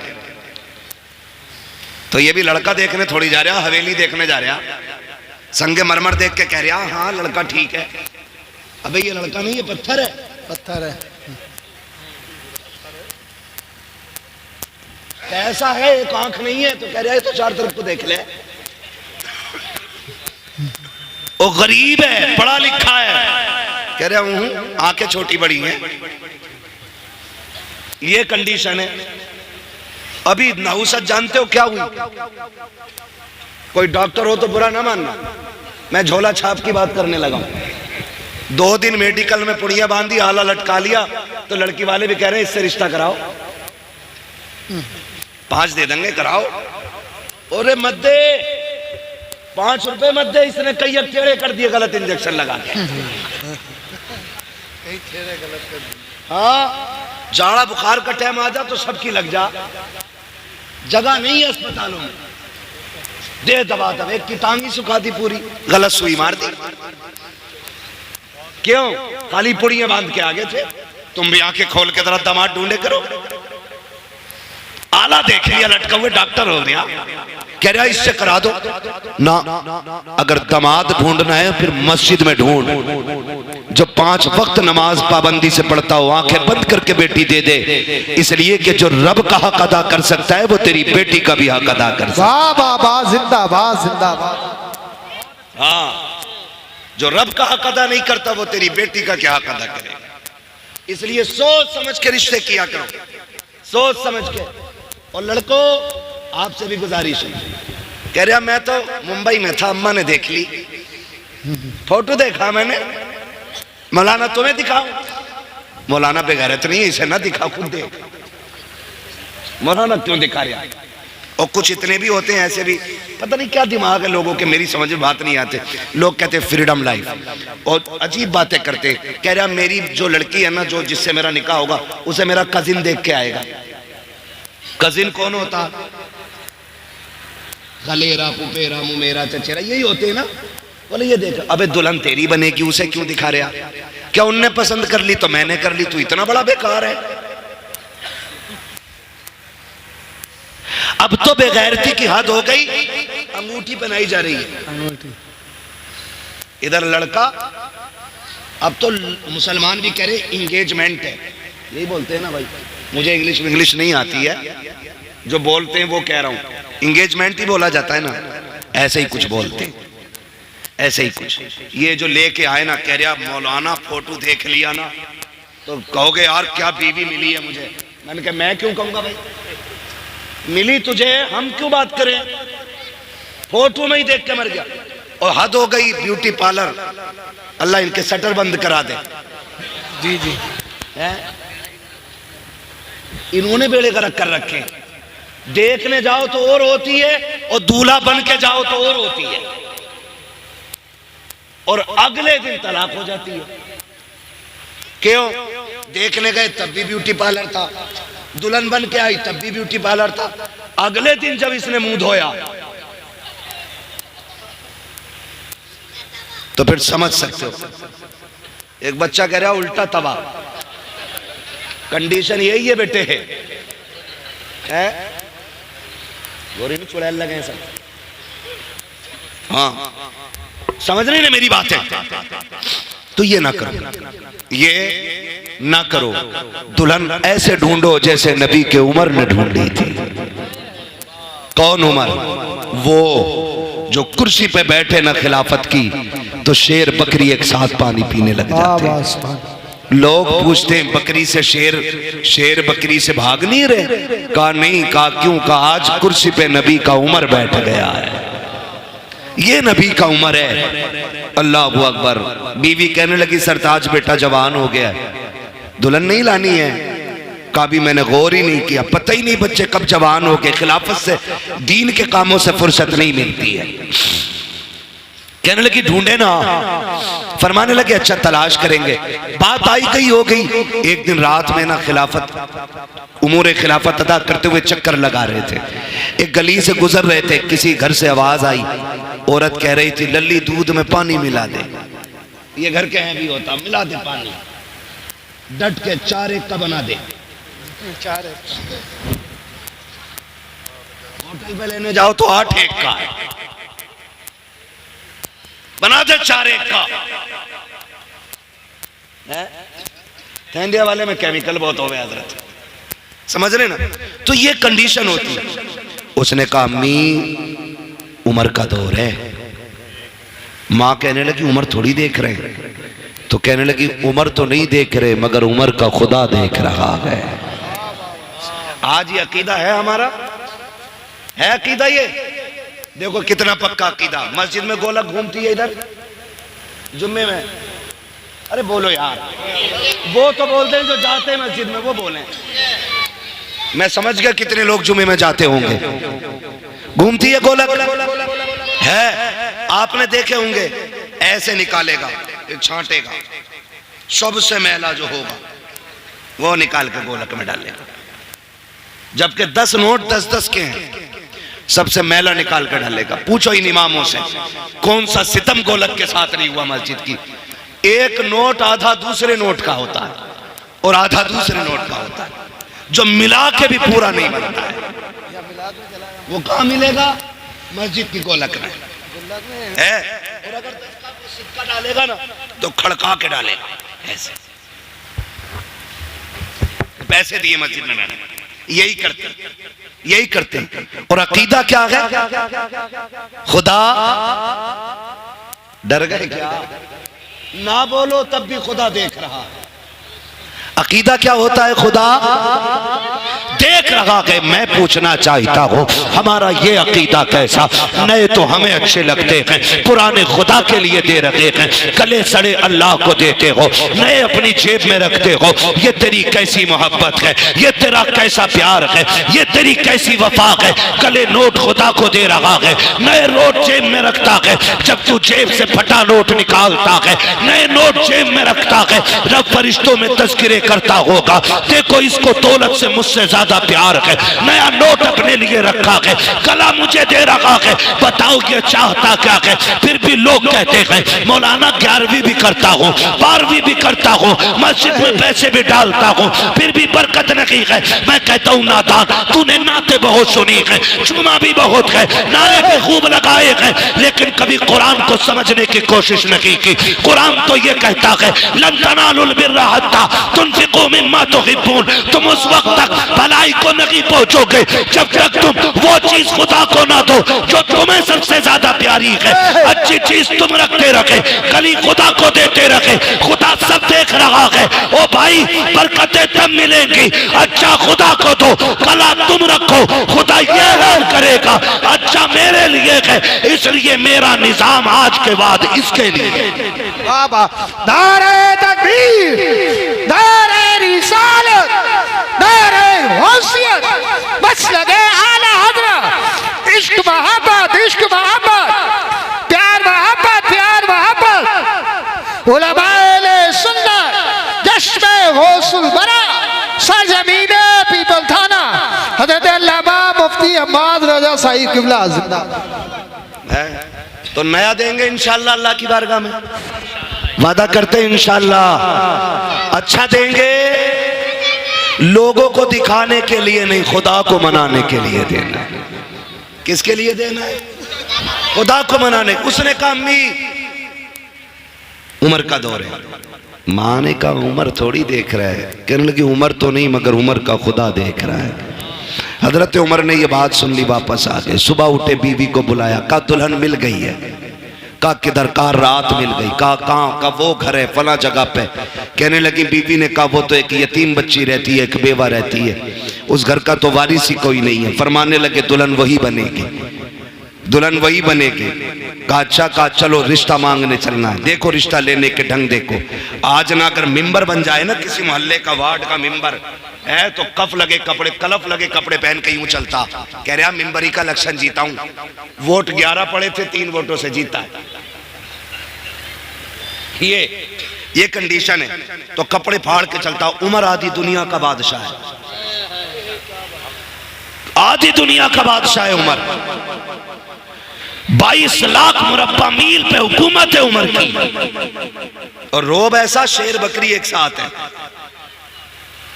तो ये भी लड़का देखने थोड़ी जा रहा, हवेली देखने जा रहा, संगे मरमर देख के कह रहा हाँ लड़का ठीक है। अबे ये लड़का नहीं, ये पत्थर है, पत्थर है। कैसा है? एक आंख नहीं है तो कह रहा है तो चार तरफ को देख ले। वो गरीब है, पढ़ा लिखा है, कह रहा हूं आंखें छोटी बड़ी हैं। ये कंडीशन है। अभी नहुसत जानते हो क्या हुई? कोई डॉक्टर हो तो बुरा ना मानना, मैं झोला छाप की बात करने लगा। 2 दिन मेडिकल में पुड़िया बांधी, आला लटका लिया, तो लड़की वाले भी कह रहे हैं इससे रिश्ता कराओ, 5 दे देंगे, कराओ। अरे मत दे, 5 रुपए मत दे, इसने कई टेढ़े कर दिए, गलत इंजेक्शन लगा के। हाँ, जाड़ा बुखार का टाइम आ जा तो सबकी लग जा, जगह नहीं है अस्पतालों में। दे दबा दब, एक की टांगी सुखा दी पूरी, गलत सुई मार दी। क्यों? खाली पुड़ियां बांध के आगे थे। तुम भी आंखें खोल के जरा दामाद ढूंढे करो। आला देख लिया, लटका हुए डॉक्टर हो गया, कह रहा इससे करा दो ना। अगर दामाद ढूंढना है फिर मस्जिद में ढूंढ, जो 5 वक्त नमाज पाबंदी से पढ़ता हो, आंखें बंद करके बेटी दे दे, इसलिए कि जो रब का हक अदा कर सकता है वो तेरी बेटी का भी हक अदा कर सकता है। वाह वाह वाह, जिंदाबाद जिंदाबाद। हाँ, जो रब का हक अदा नहीं करता वो तेरी बेटी का क्या हक अदा करेगा। इसलिए सोच समझ के रिश्ते किया करो, सोच समझ के। और लड़कों, आपसे भी गुजारिश है। कह रहा मैं तो मुंबई में था, अम्मा ने देख ली, फोटो देखा मैंने, मौलाना तुम्हें दिखाओ। मौलाना बेगैरत नहीं है, इसे ना दिखा, खुद देख। मौलाना क्यों दिखा रहा है? और कुछ इतने भी होते हैं ऐसे भी, पता नहीं क्या दिमाग है लोगों के, मेरी समझ में बात नहीं आते। लोग कहते फ्रीडम लाइफ और अजीब बातें करते। कह रहा मेरी जो लड़की है ना, जो जिससे मेरा निकाह होगा, उसे मेरा कजिन देख के आएगा। कजिन कौन होता? खलेरा पुपेरा मुमेरा चचेरा यही होते हैं ना। बोले ये देख, अबे दुल्हन तेरी बनेगी, उसे क्यों दिखा रहा? क्या उनने पसंद कर ली तो मैंने कर ली, तू इतना बड़ा बेकार है। अब तो बेगैरती की हद हो गई, अंगूठी पहनाई जा रही है। इधर लड़का, अब तो मुसलमान भी कह रहे इंगेजमेंट है, यही बोलते हैं ना भाई, मुझे इंग्लिश नहीं आती है, जो बोलते हैं वो कह रहा हूं, इंगेजमेंट ही बोला जाता है ना, ऐसे ही कुछ बोलते हैं, ऐसे ही कुछ। ये जो लेके आए ना, कह रहा मौलाना फोटो देख लिया ना तो कहोगे यार क्या बीवी मिली है मुझे। मैंने कहा मैं क्यों कहूंगा भाई, मिली तुझे, हम क्यों बात करें, फोटो में ही देख के मर गया। और हद हो गई, ब्यूटी पार्लर, अल्लाह इनके शटर बंद करा दे। जी जी है? इन्होंने बेड़े गर्क कर रखे, देखने जाओ तो और होती है और दूल्हा बन के जाओ तो और होती है, और अगले दिन तलाक हो जाती है। क्यों? देखने गए तब भी ब्यूटी पार्लर था, दुल्हन बन के आई तब भी ब्यूटी पार्लर था, अगले दिन जब इसने मुंह धोया तो फिर समझ सकते हो। एक बच्चा कह रहा उल्टा तवा, कंडीशन यही है बेटे, है गोरी में चुड़ैल लगे सब। हाँ समझ रहे ना मेरी बात है? तो ये ना करो, ये ना करो। दुल्हन ऐसे ढूंढो जैसे नबी के उमर ने ढूंढी थी। कौन उमर? वो जो कुर्सी पे बैठे ना खिलाफत की तो शेर बकरी एक साथ पानी पीने लग जाते हैं। लोग पूछते हैं बकरी से शेर बकरी से भाग नहीं रहे? कहा नहीं। कहा क्यों? कहा आज कुर्सी पे नबी का उमर बैठ गया है, ये नबी का उमर है। अल्लाह अकबर। बीवी कहने लगी सरताज बेटा जवान हो गया है, दुल्हन नहीं लानी है। कहा भी मैंने गौर ही नहीं किया, पता ही नहीं बच्चे कब जवान हो गए, खिलाफत से दीन के कामों से फुर्सत नहीं मिलती है। कहने लगी ढूंढे ना, फरमाने लगे अच्छा तलाश करेंगे। बात आई गई हो गई। एक दिन रात में ना खिलाफत उमूर खिलाफत अदा करते हुए चक्कर लगा रहे थे, एक गली से गुजर रहे थे, किसी घर से आवाज आई, औरत कह रही थी लल्ली दूध में पानी मिला दे। ये घर के हैं भी होता, मिला दे पानी, डट के 4 एक का बना दे। 4 एक होटल पे लेने जाओ तो 8 एक का है, बना दे 4 एक का। इंडिया वाले में केमिकल बहुत हो गए हजरत, समझ रहे ना? तो ये कंडीशन होती है। उसने कहा अम्मी उम्र का दौर है। माँ कहने लगी उम्र थोड़ी देख रहे हैं। तो कहने लगी उम्र तो नहीं देख रहे मगर उम्र का खुदा देख रहा है। आज ये अकीदा है हमारा, है अकीदा ये? देखो कितना पक्का अकीदा। मस्जिद में गोलक घूमती है इधर जुम्मे में, अरे बोलो यार, वो तो बोलते हैं जो जाते हैं मस्जिद में, वो बोले। मैं समझ गया कितने लोग जुम्मे में जाते होंगे। घूमती है गोलक, है आपने देखे होंगे, ऐसे निकालेगा, छांटेगा, सबसे मैला जो होगा वो निकाल के गोलक में डालेगा। जबकि 10 नोट 10-10 के हैं, सबसे मैला निकाल कर डालेगा। पूछो इन इमामों से कौन सा सितम गोलक के साथ नहीं हुआ मस्जिद की। एक नोट आधा दूसरे नोट का होता है और आधा दूसरे नोट का होता है, जो मिला के भी पूरा नहीं बनता है। वो कहाँ मिलेगा? मस्जिद की गोलक में है। और अगर 10 का सिक्का डालेगा ना तो खड़का के डालेगा ऐसे। पैसे दिए मस्जिद में मैंने, यही करते हैं। और अकीदा क्या है? खुदा डर गए क्या? ना बोलो तब भी खुदा देख रहा है। अकीदा क्या होता है? खुदा देख रहा है। मैं पूछना चाहता हूँ हमारा ये अकीदा कैसा? नए तो हमें अच्छे लगते हैं, पुराने खुदा के लिए दे रखे हैं, गले सड़े अल्लाह को देते हो, नए अपनी जेब में रखते हो। ये तेरी कैसी मोहब्बत है, ये तेरा कैसा प्यार है, ये तेरी कैसी वफा है। गले नोट खुदा को दे रहा है, नए नोट जेब में रखता है। जब तू जेब से फटा नोट निकालता है, नए नोट जेब में रखता है, रब फरिश्तों में तज़किरे करता होगा, देखो इसको दौलत से मुझसे ज्यादा ज्यादा प्यार है, नया नोट अपने लिए रखा है, गला मुझे दे रखा है, बताओ ये चाहता क्या है। फिर भी लोग कहते हैं मौलाना 11वीं भी करता हूँ, 12वीं भी करता हूँ, मस्जिद में पैसे भी डालता हूँ, फिर भी बरकत नहीं है। मैं कहता हूँ नादान, तूने नाते बहुत सुनी है, जुमा भी बहुत है, नारे भी खूब लगाए हैं, लेकिन कभी कुरान को समझने की कोशिश नहीं की। कुरान तो ये कहता है लन तनालुल बिर्रा हत्ता तुनफिकू मिम्मा तुहिब्बून, तुम उस वक्त तक भलाई को नहीं पहुंचोगे जब तक तुम वो चीज खुदा को ना दो जो तुम्हें सबसे ज्यादा प्यारी है। अच्छी चीज तुम रखते रखे, कली खुदा को देते रखे, खुदा सब देख रहा है। ओ भाई बरकतें तब मिलेंगी, अच्छा खुदा को दो, कला तुम रखो, खुदा ये हाल करेगा अच्छा मेरे लिए है। इसलिए मेरा निजाम आज के बाद इसके लिए बाबा नारे तकबीर, नारे रिसालत, नारे गौसियत, बस लगे आला हजरत। इश्क मोहब्बत, इश्क मोहब्बत, प्यार मोहब्बत, प्यार मोहब्बत। उलमाए सुन्नत, जश्न गौसुल बरा, सरजमीने पीपल थाना, हजरत अल्लामा मुफ्ती अम्माद रजा साहिब किबला जिंदाबाद। है तो नया देंगे इंशाअल्लाह अल्लाह की बारगाह में, वादा करते हैं इंशाअल्लाह। अच्छा देंगे, लोगों को दिखाने के लिए नहीं, खुदा को मनाने के लिए देना है। किसके लिए देना है? खुदा को मनाने। उसने कहा अम्मी उमर का दौर है, माँ ने कहा उमर थोड़ी देख रहा है। कहने लगी उमर तो नहीं मगर उमर का खुदा देख रहा है। हजरत उमर ने ये बात सुन ली, वापस आ गए। सुबह उठे, बीवी को बुलाया, कहा दुल्हन मिल गई है। कहा किधर? कहा रात मिल गई। कहा कहाँ? का वो घर है फला जगह पे। कहने लगी बीवी ने कहा वो तो एक यतीम बच्ची रहती है, एक बेवा रहती है, उस घर का तो वारिस ही कोई नहीं है। फरमाने लगे दुल्हन वही बनेगी, दुल्हन वही बनेगी। कहा अच्छा, कहा चलो रिश्ता मांगने चलना है। देखो रिश्ता लेने के ढंग देखो। आज ना अगर मिंबर बन जाए ना किसी मोहल्ले का, वार्ड का मिंबर है, तो कफ लगे कपड़े, कलफ लगे कपड़े पहन के यूं चलता। कह रहा मिंबरी का इलेक्शन जीता हूं, वोट 11 पड़े थे, 3 वोटों से जीता। ये कंडीशन है, तो कपड़े फाड़ के चलता। उमर आधी दुनिया का बादशाह है, आधी दुनिया का बादशाह है उमर। 22 लाख मुरब्बा मील पे हुकूमत है उमर की, और रोब ऐसा शेर बकरी एक साथ है।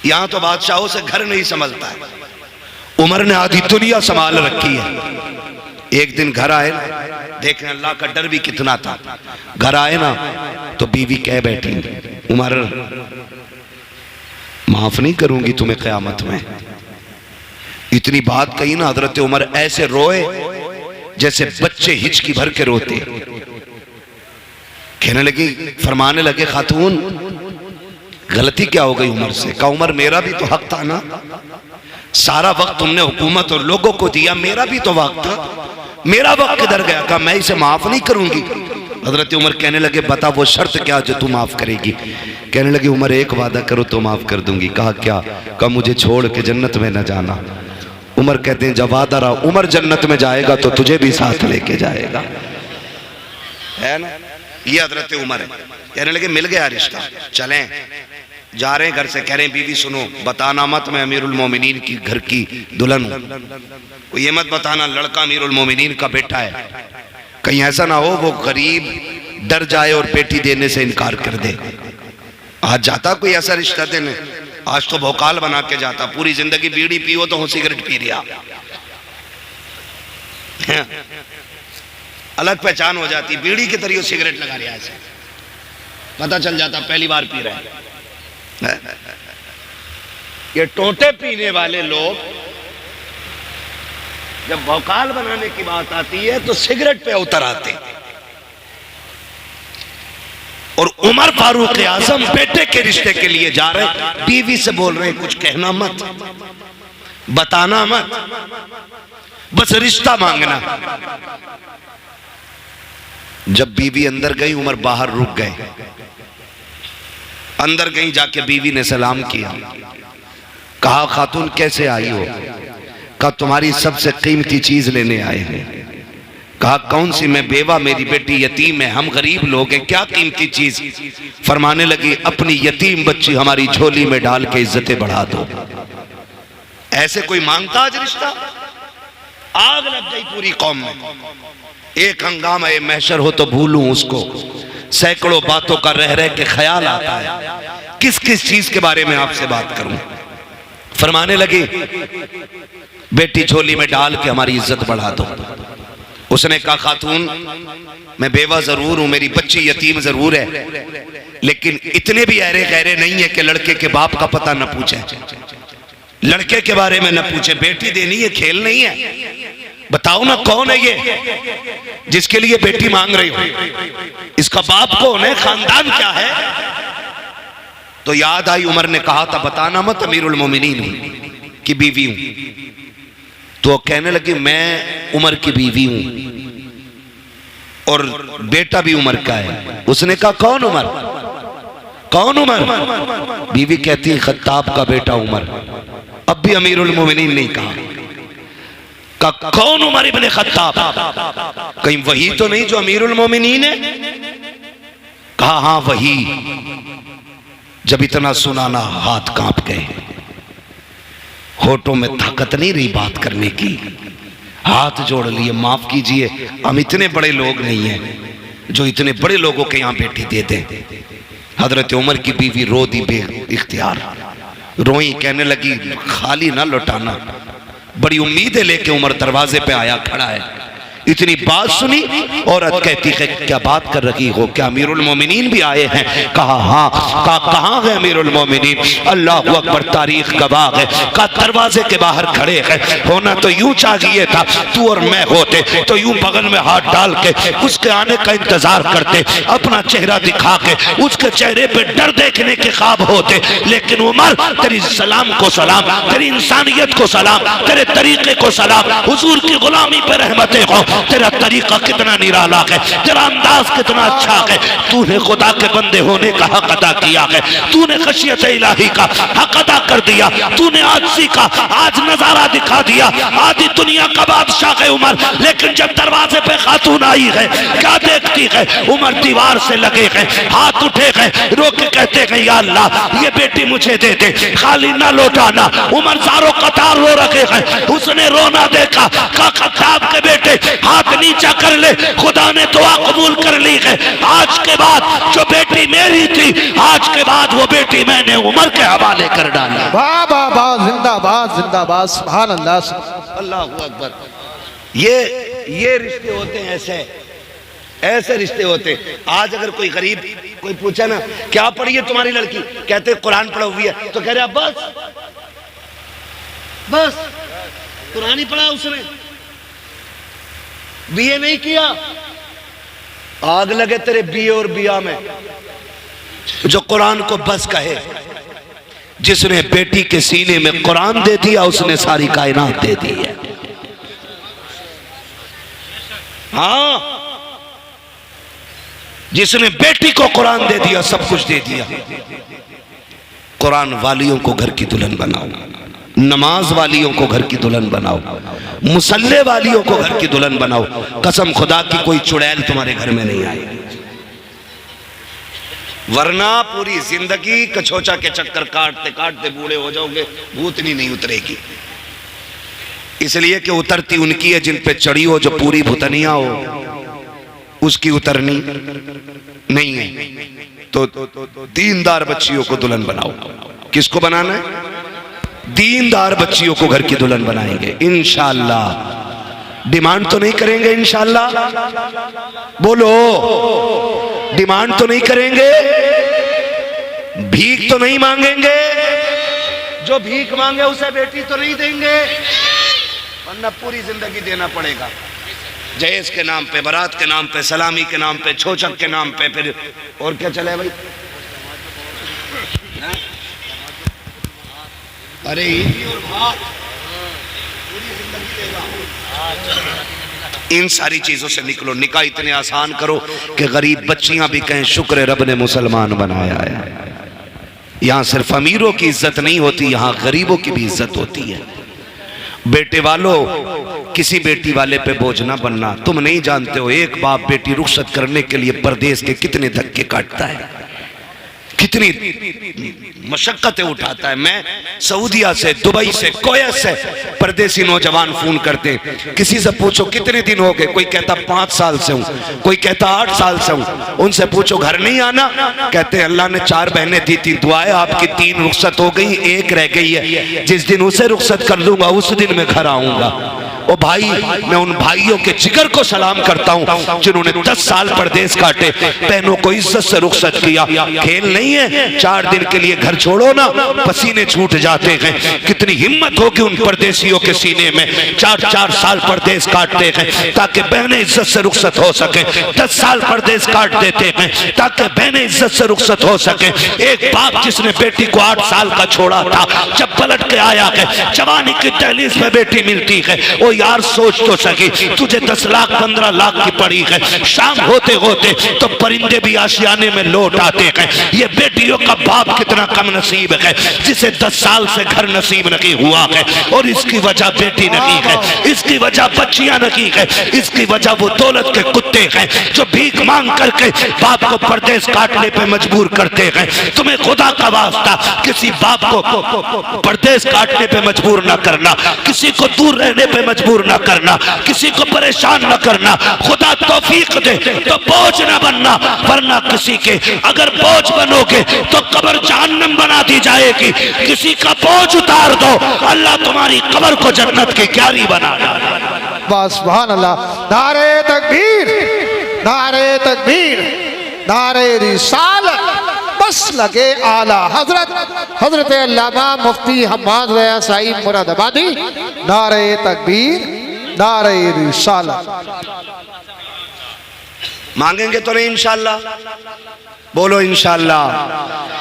यहां तो बादशाहों से घर नहीं संभलता है, उमर ने आधी दुनिया संभाल रखी है। एक दिन घर आए, देखें अल्लाह का डर भी कितना था। घर आए ना तो बीवी कह बैठी उमर माफ नहीं करूंगी तुम्हें क़यामत में। इतनी बात कही ना, हजरत उमर ऐसे रोए जैसे बच्चे हिचकी भर के रोते। कहने लगी, फरमाने लगे खातून गलती क्या हो गई उमर से? कहा उमर मेरा भी तो हक था ना, सारा वक्त तुमने हुकूमत और लोगों को दिया, मेरा भी तो वक्त था, मेरा वक्त किधर गया? कहा मैं इसे माफ नहीं करूंगी। हजरत उमर कहने लगे बता वो शर्त क्या जो तू माफ करेगी? कहने लगे उमर एक वादा करो तो माफ कर दूंगी। कहा क्या? कहा मुझे छोड़ के जन्नत में न जाना। उमर कहते हैं जब वादा रहा, उमर जन्नत में जाएगा तो तुझे भी साथ लेके जाएगा, है ना? ये हजरत उमर है। कहने लगे मिल गया रिश्ता, चलें। जा रहे हैं घर से, कह रहे हैं बीवी सुनो बताना मत मैं अमीरुल मोमिनीन की घर की दुल्हन हूं, कोई ये मत बताना लड़का अमीरुल मोमिनीन का बेटा है, कहीं ऐसा ना हो वो गरीब डर जाए और बेटी देने से इनकार कर दे। आज जाता कोई ऐसा रिश्ता देने, आज तो भोकाल बना के जाता, पूरी जिंदगी बीड़ी पियो तो हूं सिगरेट पी रहा, अलग पहचान हो जाती, बीड़ी के तरीके सिगरेट लगा रहा है, पता चल जाता पहली बार पी रहे हैं। ये टोटे पीने वाले लोग जब भौकाल बनाने की बात आती है तो सिगरेट पे उतर आते। और उमर फारूक आजम बेटे के रिश्ते के लिए जा रहे, बीवी से बोल रहे कुछ कहना मत, बताना मत, बस रिश्ता मांगना। जब बीवी अंदर गई उमर बाहर रुक गए। अंदर गई, जाके बीवी ने सलाम किया, कहा खातून कैसे आई हो? कहा तुम्हारी सबसे कीमती चीज लेने आए हैं। कहा कौन सी? मैं बेवा, मेरी बेटी यतीम है, हम गरीब लोग हैं, क्या कीमती चीज? फरमाने लगी अपनी यतीम बच्ची हमारी झोली में डाल के इज्जतें बढ़ा दो। ऐसे कोई मांगता आज रिश्ता? आग लग गई पूरी कौम में। एक हंगामा महशर हो तो भूलूं उसको, सैकड़ों बातों का रह रह के ख्याल आता है। किस किस चीज के बारे में आपसे बात करूं? फरमाने लगे बेटी झोली में डाल के हमारी इज्जत बढ़ा दो। उसने कहा खातून मैं बेवा जरूर हूं, मेरी बच्ची यतीम जरूर है, लेकिन इतने भी अहरे गहरे नहीं है कि लड़के के बाप का पता न पूछे, लड़के के बारे में न पूछे। बेटी देनी है, खेल नहीं है। बताओ ना कौन है ये जिसके लिए बेटी मांग रही हो? इसका बाप कौन है? खानदान क्या है? तो याद आई उमर ने कहा था बताना मत अमीरुल मोमिनीन की बीवी हूं। तो कहने लगी मैं उमर की बीवी हूं और बेटा भी उमर का है। उसने कहा कौन उमर? कौन उमर? बीवी कहती है खत्ताब का बेटा उमर। अब भी अमीरुल मोमिनीन नहीं कहा। कौन उमर इब्ने खत्ताब? कहीं वही तो नहीं जो अमीरुल मोमिनीन है? कहा हाँ वही। जब इतना सुनाना हाथ कांप गए, होठों में ताकत नहीं रही बात करने की, हाथ जोड़ लिए माफ कीजिए हम इतने बड़े लोग नहीं हैं जो इतने बड़े लोगों के यहां बेटी दे दें। हजरत उमर की बीवी रो दी बे इख्तियार, रोई, कहने लगी खाली ना लौटाना। बड़ी उम्मीदें लेके उमर दरवाजे पे आया खड़ा है। इतनी बात सुनी, औरत कहती है क्या बात कर रही हो, क्या अमीरुल मोमिनीन भी आए हैं? कहा हाँ। कहा कहाँ है अमीरुल मोमिनीन? अल्लाह अकबर, तारीख गवाह है। कहा दरवाजे के बाहर खड़े हैं। होना तो यूं चाहिए था तू और मैं होते तो यूं बगल में हाथ डाल के उसके आने का इंतजार करते, अपना चेहरा दिखा के उसके चेहरे पे डर देखने के ख्वाब होते। लेकिन उमर तेरी सलाम को सलाम, तेरी इंसानियत को सलाम, तेरे तरीके को सलाम, हुजूर की गुलामी पे रहमतें हो। तेरा तरीका कितना निराला है, तेरा अंदाज कितना अच्छा है। तूने खुदा के बंदे होने का हक अदा किया है, तूने खशियत इलाही का हक अदा कर दिया, तूने आजिज़ी का आज नजारा दिखा दिया। आधी दुनिया का बादशाह है उमर, लेकिन जब दरवाजे पे खातून आई है क्या देखती है? उमर दीवार से लगे हैं, हाथ उठे हैं, रो के कहते हैं या अल्लाह ये बेटी मुझे दे दे, खाली ना लौटाना। उमर सारों कतार रो रखे हैं, उसने रोना देखा। खत्ताब के बेटे हाथ नीचा कर ले, खुदा ने दुआ कबूल कर ली है। आज के बाद जो बेटी मेरी थी, आज के बाद वो बेटी मैंने उमर के हवाले कर डाली। वाह वाह वाह, जिंदाबाद जिंदाबाद, सुभान अल्लाह, अल्लाहू अकबर। ये रिश्ते होते हैं, ऐसे रिश्ते होते। आज अगर कोई गरीब कोई पूछे ना क्या पढ़ी है तुम्हारी लड़की, कहते कुरान पढ़ा हुई है, तो कह रहे बस कुरान ही पढ़ा उसने, बीए नहीं किया। आग लगे तेरे बीए और बिया में। जो कुरान को बस कहे, जिसने बेटी के सीने में कुरान दे दिया उसने सारी कायनात दे दी है। हाँ, जिसने बेटी को कुरान दे दिया सब कुछ दे दिया। कुरान वालियों को घर की दुल्हन बनाओ, नमाज वालियों को घर की दुल्हन बनाओ, मुसल्ले वालियों को घर की दुल्हन बनाओ। कसम खुदा की कोई चुड़ैल तुम्हारे घर में नहीं आएगी, वरना पूरी जिंदगी कछोचा के चक्कर काटते काटते बूढ़े हो जाओगे, भूतनी नहीं उतरेगी। इसलिए कि उतरती उनकी है जिन पे चढ़ी हो, जो पूरी भूतनिया हो उसकी उतरनी नहीं है। तो दीनदार बच्चियों को दुल्हन बनाओ। किसको बनाना है? दीनदार बच्चियों को घर की दुल्हन बनाएंगे इंशाअल्लाह। डिमांड तो नहीं करेंगे इंशाअल्लाह? बोलो, डिमांड तो नहीं करेंगे, भीख तो नहीं मांगेंगे। जो भीख मांगे उसे बेटी तो नहीं देंगे, वरना पूरी जिंदगी देना पड़ेगा। जहेज के नाम पे, बारात के नाम पे, सलामी के नाम पे, छोचक के नाम पे, फिर और क्या चले भाई? अरे और भात, पूरी जिंदगी देगा। इन सारी चीजों से निकलो। निकाह इतने आसान करो कि गरीब बच्चियां भी कहें शुक्र रब ने मुसलमान बनाया है। यहां सिर्फ अमीरों की इज्जत नहीं होती, यहां गरीबों की भी इज्जत होती है। बेटे वालों, किसी बेटी वाले पे बोझ ना बनना। तुम नहीं जानते हो एक बाप बेटी रुखसत करने के लिए परदेश के कितने धक्के काटता है, कितनी मशक्कतें उठाता है। मैं सऊदिया से, दुबई से, कोयत से परदेसी नौजवान फोन करते हैं, किसी से पूछो कितने दिन हो गए, कोई कहता 5 साल से हूं, कोई कहता 8 साल से हूं। उनसे पूछो घर नहीं आना, कहते अल्लाह ने 4 बहनें दी थी, दुआएं आपकी 3 रुखसत हो गई, 1 रह गई है, जिस दिन उसे रुखसत कर दूंगा उस दिन मैं घर आऊंगा। ओ भाई, मैं उन भाइयों के जिगर को सलाम करता हूं जिन्होंने 10 साल परदेश काटे, बहनों को इज्जत से रुखसत किया। खेल नहीं है, 4 दिन के लिए घर छोड़ो ना, पसीने छूट जाते हैं। कितनी हिम्मत होगी उन परदेशियों के सीने में, 4-4 साल परदेश काटते हैं ताकि बहनें इज्जत से रुखसत हो सके, 10 साल परदेश काट देते हैं ताकि बहनें इज्जत से रुखसत हो सके। एक बाप जिसने बेटी को 8 साल का छोड़ा था, जब पलट के आया है, जवानी की दहलीज पे बेटी मिलती है, ओ यार सोच तो सकी, तुझे 10 लाख 15 लाख की पड़ी है, शाम होते होते तो परिंदे भी आशियाने में लौट आते हैं। ये बेटियों का बाप कितना कम नसीब है जिसे 10 साल से घर नसीब नहीं हुआ है, और इसकी वजह बेटी नहीं है, इसकी वजह बच्चियां नहीं है, इसकी वजह वो दौलत के कुत्ते हैं जो भीख मांग करके बाप को परदेश काटने पे मजबूर करते हैं। तुम्हें खुदा का वास्ता किसी बाप को परदेश काटने पे मजबूर ना करना, किसी को दूर रहने पे मजबूर ना करना, किसी को परेशान ना करना। खुदा तौफीक दे तो बोझ ना बनना, वरना किसी के अगर बोझ बनोगे तो कब्र जहन्नम बना दी जाएगी। किसी का बोझ उतार दो, अल्लाह तुम्हारी कब्र को जन्नत की क्यारी बना देगा। बस सुभान अल्लाह। नारे तकबीर, नारे तकबीर, नारे रिसालत, बस लगे आला हजरत अल्लामा मुफ्ती हम्माद रज़ा साहिब मुरादाबादी। नारे तकबीर, नारे रिसालत। मांगेंगे तो नहीं इंशाल्लाह? बोलो इंशाल्लाह।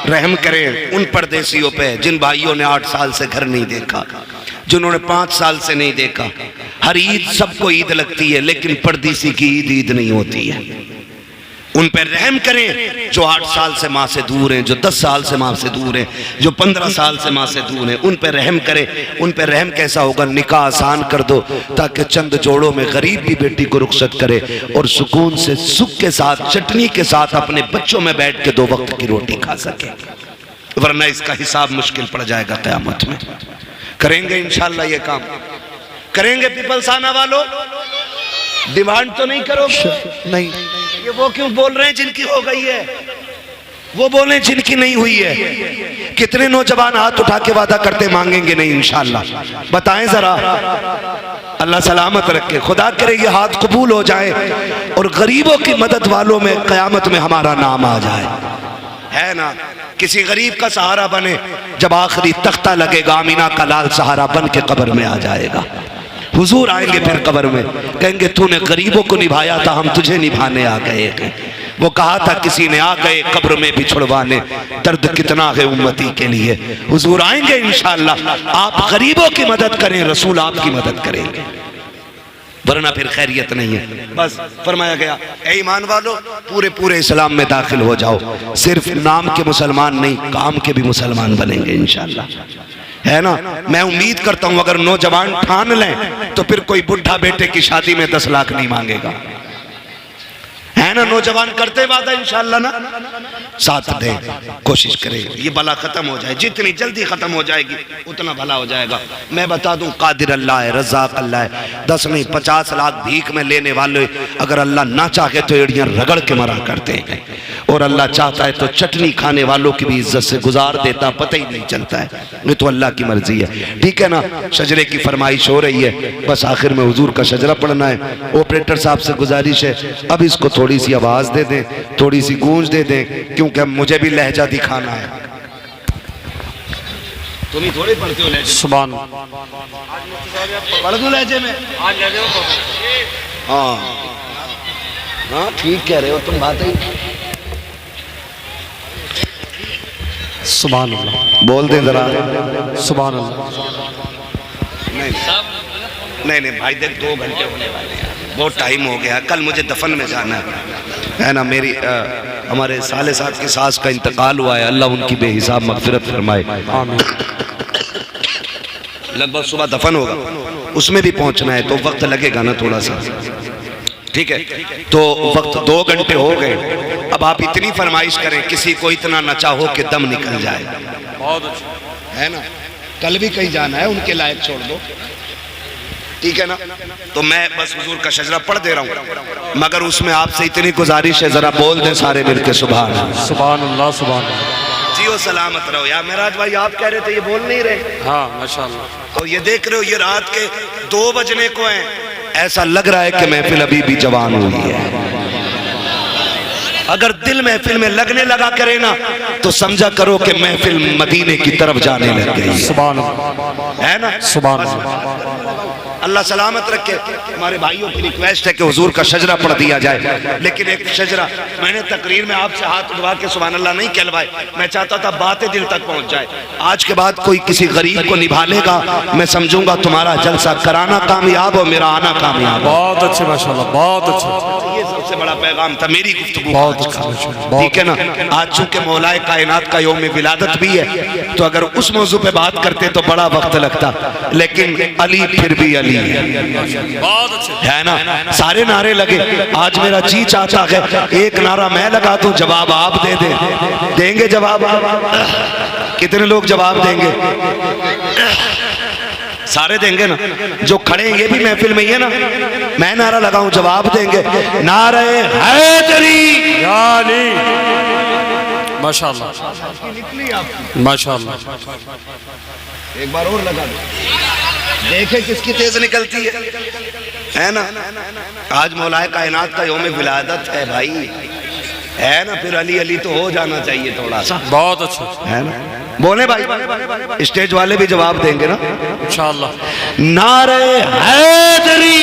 रहम करें उन परदेसियों पे जिन भाइयों ने 8 साल से घर नहीं देखा, जिन्होंने 5 साल से नहीं देखा। हर ईद सबको ईद लगती है, लेकिन परदेसी की ईद नहीं होती है। उन पर रहम करें जो 8 साल से माँ से दूर हैं, जो 10 साल से माँ से दूर हैं, जो 15 साल से माँ से दूर हैं। उन पर रहम करें। उन पर रहम कैसा होगा? निकाह आसान कर दो ताकि चंद जोड़ों में गरीब भी बेटी को रुखसत करे और सुकून से, सुख के साथ, चटनी के साथ अपने बच्चों में बैठ के 2 वक्त की रोटी खा सके, वरना इसका हिसाब मुश्किल पड़ जाएगा क़यामत में। करेंगे इंशाल्लाह ये काम? करेंगे पीपलसाना वालों? डिमांड तो नहीं करोगे? नहीं। ये वो क्यों बोल रहे हैं जिनकी हो गई है? वो बोले जिनकी नहीं हुई है। कितने नौजवान हाथ उठा के वादा करते मांगेंगे नहीं इंशाल्लाह? बताएं जरा। अल्लाह सलामत रखे, खुदा करे ये हाथ कबूल हो जाए और गरीबों की मदद वालों में क़यामत में हमारा नाम आ जाए, है ना? किसी गरीब का सहारा बने, जब आखिरी तख्ता लगेगा आमीना का लाल सहारा बन के कब्र में आ जाएगा। हुजूर आएंगे फिर कब्र में, कहेंगे तूने गरीबों को निभाया था, हम तुझे निभाने आ गए। वो कहा था किसी ने आ गए कब्र में भी छुड़वाने, दर्द कितना है उम्मती के लिए। हुजूर आएंगे इंशाअल्लाह। आप गरीबों की मदद करें, रसूल आपकी मदद करेंगे, वरना फिर खैरियत नहीं है। बस फरमाया गया, ए ईमान वालों, पूरे पूरे इस्लाम में दाखिल हो जाओ। सिर्फ नाम के मुसलमान नहीं, काम के भी मुसलमान बनेंगे इंशाअल्लाह, है ना? मैं उम्मीद करता हूं अगर नौजवान ठान लें तो फिर कोई बुढ़ा बेटे की शादी में 10 लाख नहीं मांगेगा, है ना? नौजवान करते वादा इंशाअल्लाह ना, साथ दें, कोशिश करें ये बला खत्म हो जाए। जितनी जल्दी खत्म हो जाएगी उतना भला हो जाएगा। मैं बता दूं, कादिर अल्लाह है, रज़ाक अल्लाह है। 10 नहीं 50 लाख भीख में लेने वाले अगर अल्लाह ना चाहे तो एड़ियां रगड़ के मरा करते हैं, और अल्लाह चाहता है तो चटनी खाने वालों की भी इज्जत से गुजार देता, पता ही नहीं चलता है। ये तो अल्लाह की मर्जी है, ठीक है ना? शजरे की फरमाइश हो रही है, बस आखिर में हुजूर का शजरा पढ़ना है। ऑपरेटर साहब से गुजारिश है, अब इसको थोड़ी सी आवाज दे दें, थोड़ी सी गूंज दे दें, क्योंकि मुझे भी लहजा दिखाना है। तुम ही थोड़ी पढ़ते हो लहजे? सुभान पढ़ दो लहजे में। हाँ हाँ ठीक कह रहे हो तुम, बात ही। सुभान अल्लाह बोल दे जरा। सुभान अल्लाह। नहीं भाई देख, 2 घंटे होने वाले हैं, बहुत टाइम हो गया। कल मुझे दफन में जाना है ना? मेरी हमारे साले साहब की सास का इंतकाल हुआ है, अल्लाह उनकी बेहिसाब मगफिरत फरमाए। लगभग सुबह दफन होगा, उसमें भी पहुंचना है तो वक्त लगेगा ना थोड़ा सा, ठीक है, तो वक्त 2 घंटे हो गए। अब आप इतनी फरमाइश करें, किसी को इतना नचा हो कि दम निकल जाए, बहुत अच्छा है ना। कल भी कहीं जाना है, उनके लायक छोड़ दो, ठीक है ना। तो मैं बस हुजूर का शजरा पढ़ दे रहा हूँ, मगर उसमें आपसे इतनी गुजारिश है, जरा बोल दें सारे मिलके सुभान अल्लाह। सुभान अल्लाह सुभान अल्लाह। जियो सलामत रहो। यार मेराज भाई आप कह रहे थे, ये बोल नहीं रहे। हाँ माशाअल्लाह। तो ये देख रहे हो, ये रात के 2 बजने को हैं, ऐसा लग रहा है कि महफिल अभी भी जवान हुई है। अगर दिल महफिल में लगने लगा करे ना, तो समझा करो कि महफिल मदीने की तरफ जाने लग गई सुभान अल्लाह, है ना। सुभान अल्लाह। अल्लाह सलामत रखे। हमारे भाइयों की रिक्वेस्ट है कि हुजूर का शजरा पढ़ दिया जाए, लेकिन एक शजरा मैंने तकरीर में आपसे हाथ उठवा के सुभान अल्लाह नहीं कहलवाए। मैं चाहता था बातें दिल तक पहुंच जाए। आज के बाद कोई किसी गरीब को निभा लेगा, मैं समझूंगा तुम्हारा जलसा कराना कामयाब हो, मेरा आना कामयाब हो। बहुत अच्छे माशाअल्लाह, बहुत अच्छे। ये सबसे बड़ा पैगाम था मेरी गुफ्तगू बहुत आज का, अच्छा, ठीक है ना। आज चूंकि मौलाए कायनात का यौम विलादत भी है, तो अगर उस मौजू पे बात करते तो बड़ा वक्त लगता, लेकिन अली फिर भी अली है, बहुत अच्छे। है ना। सारे नारे लगे, आज मेरा जी चाहता है एक नारा मैं लगा दूं, जवाब आप दे दें। देंगे जवाब आप? कितने लोग जवाब देंगे? सारे देंगे ना। जो खड़े हैं ये भी महफिल में ही है ना। मैं नारा लगाऊं, जवाब देंगे। नारे हैदरी यानी माशाअल्लाह, माशाअल्लाह। एक बार और लगा दो, देखे किसकी तेज निकलती है ना। आज मौलाए कायनात का यौम विलादत है भाई, है ना। फिर अली अली तो हो जाना चाहिए थोड़ा सा, बहुत अच्छा है ना। बोले भाई, स्टेज वाले भी जवाब देंगे ना इंशाअल्लाह। नारे हैदरी।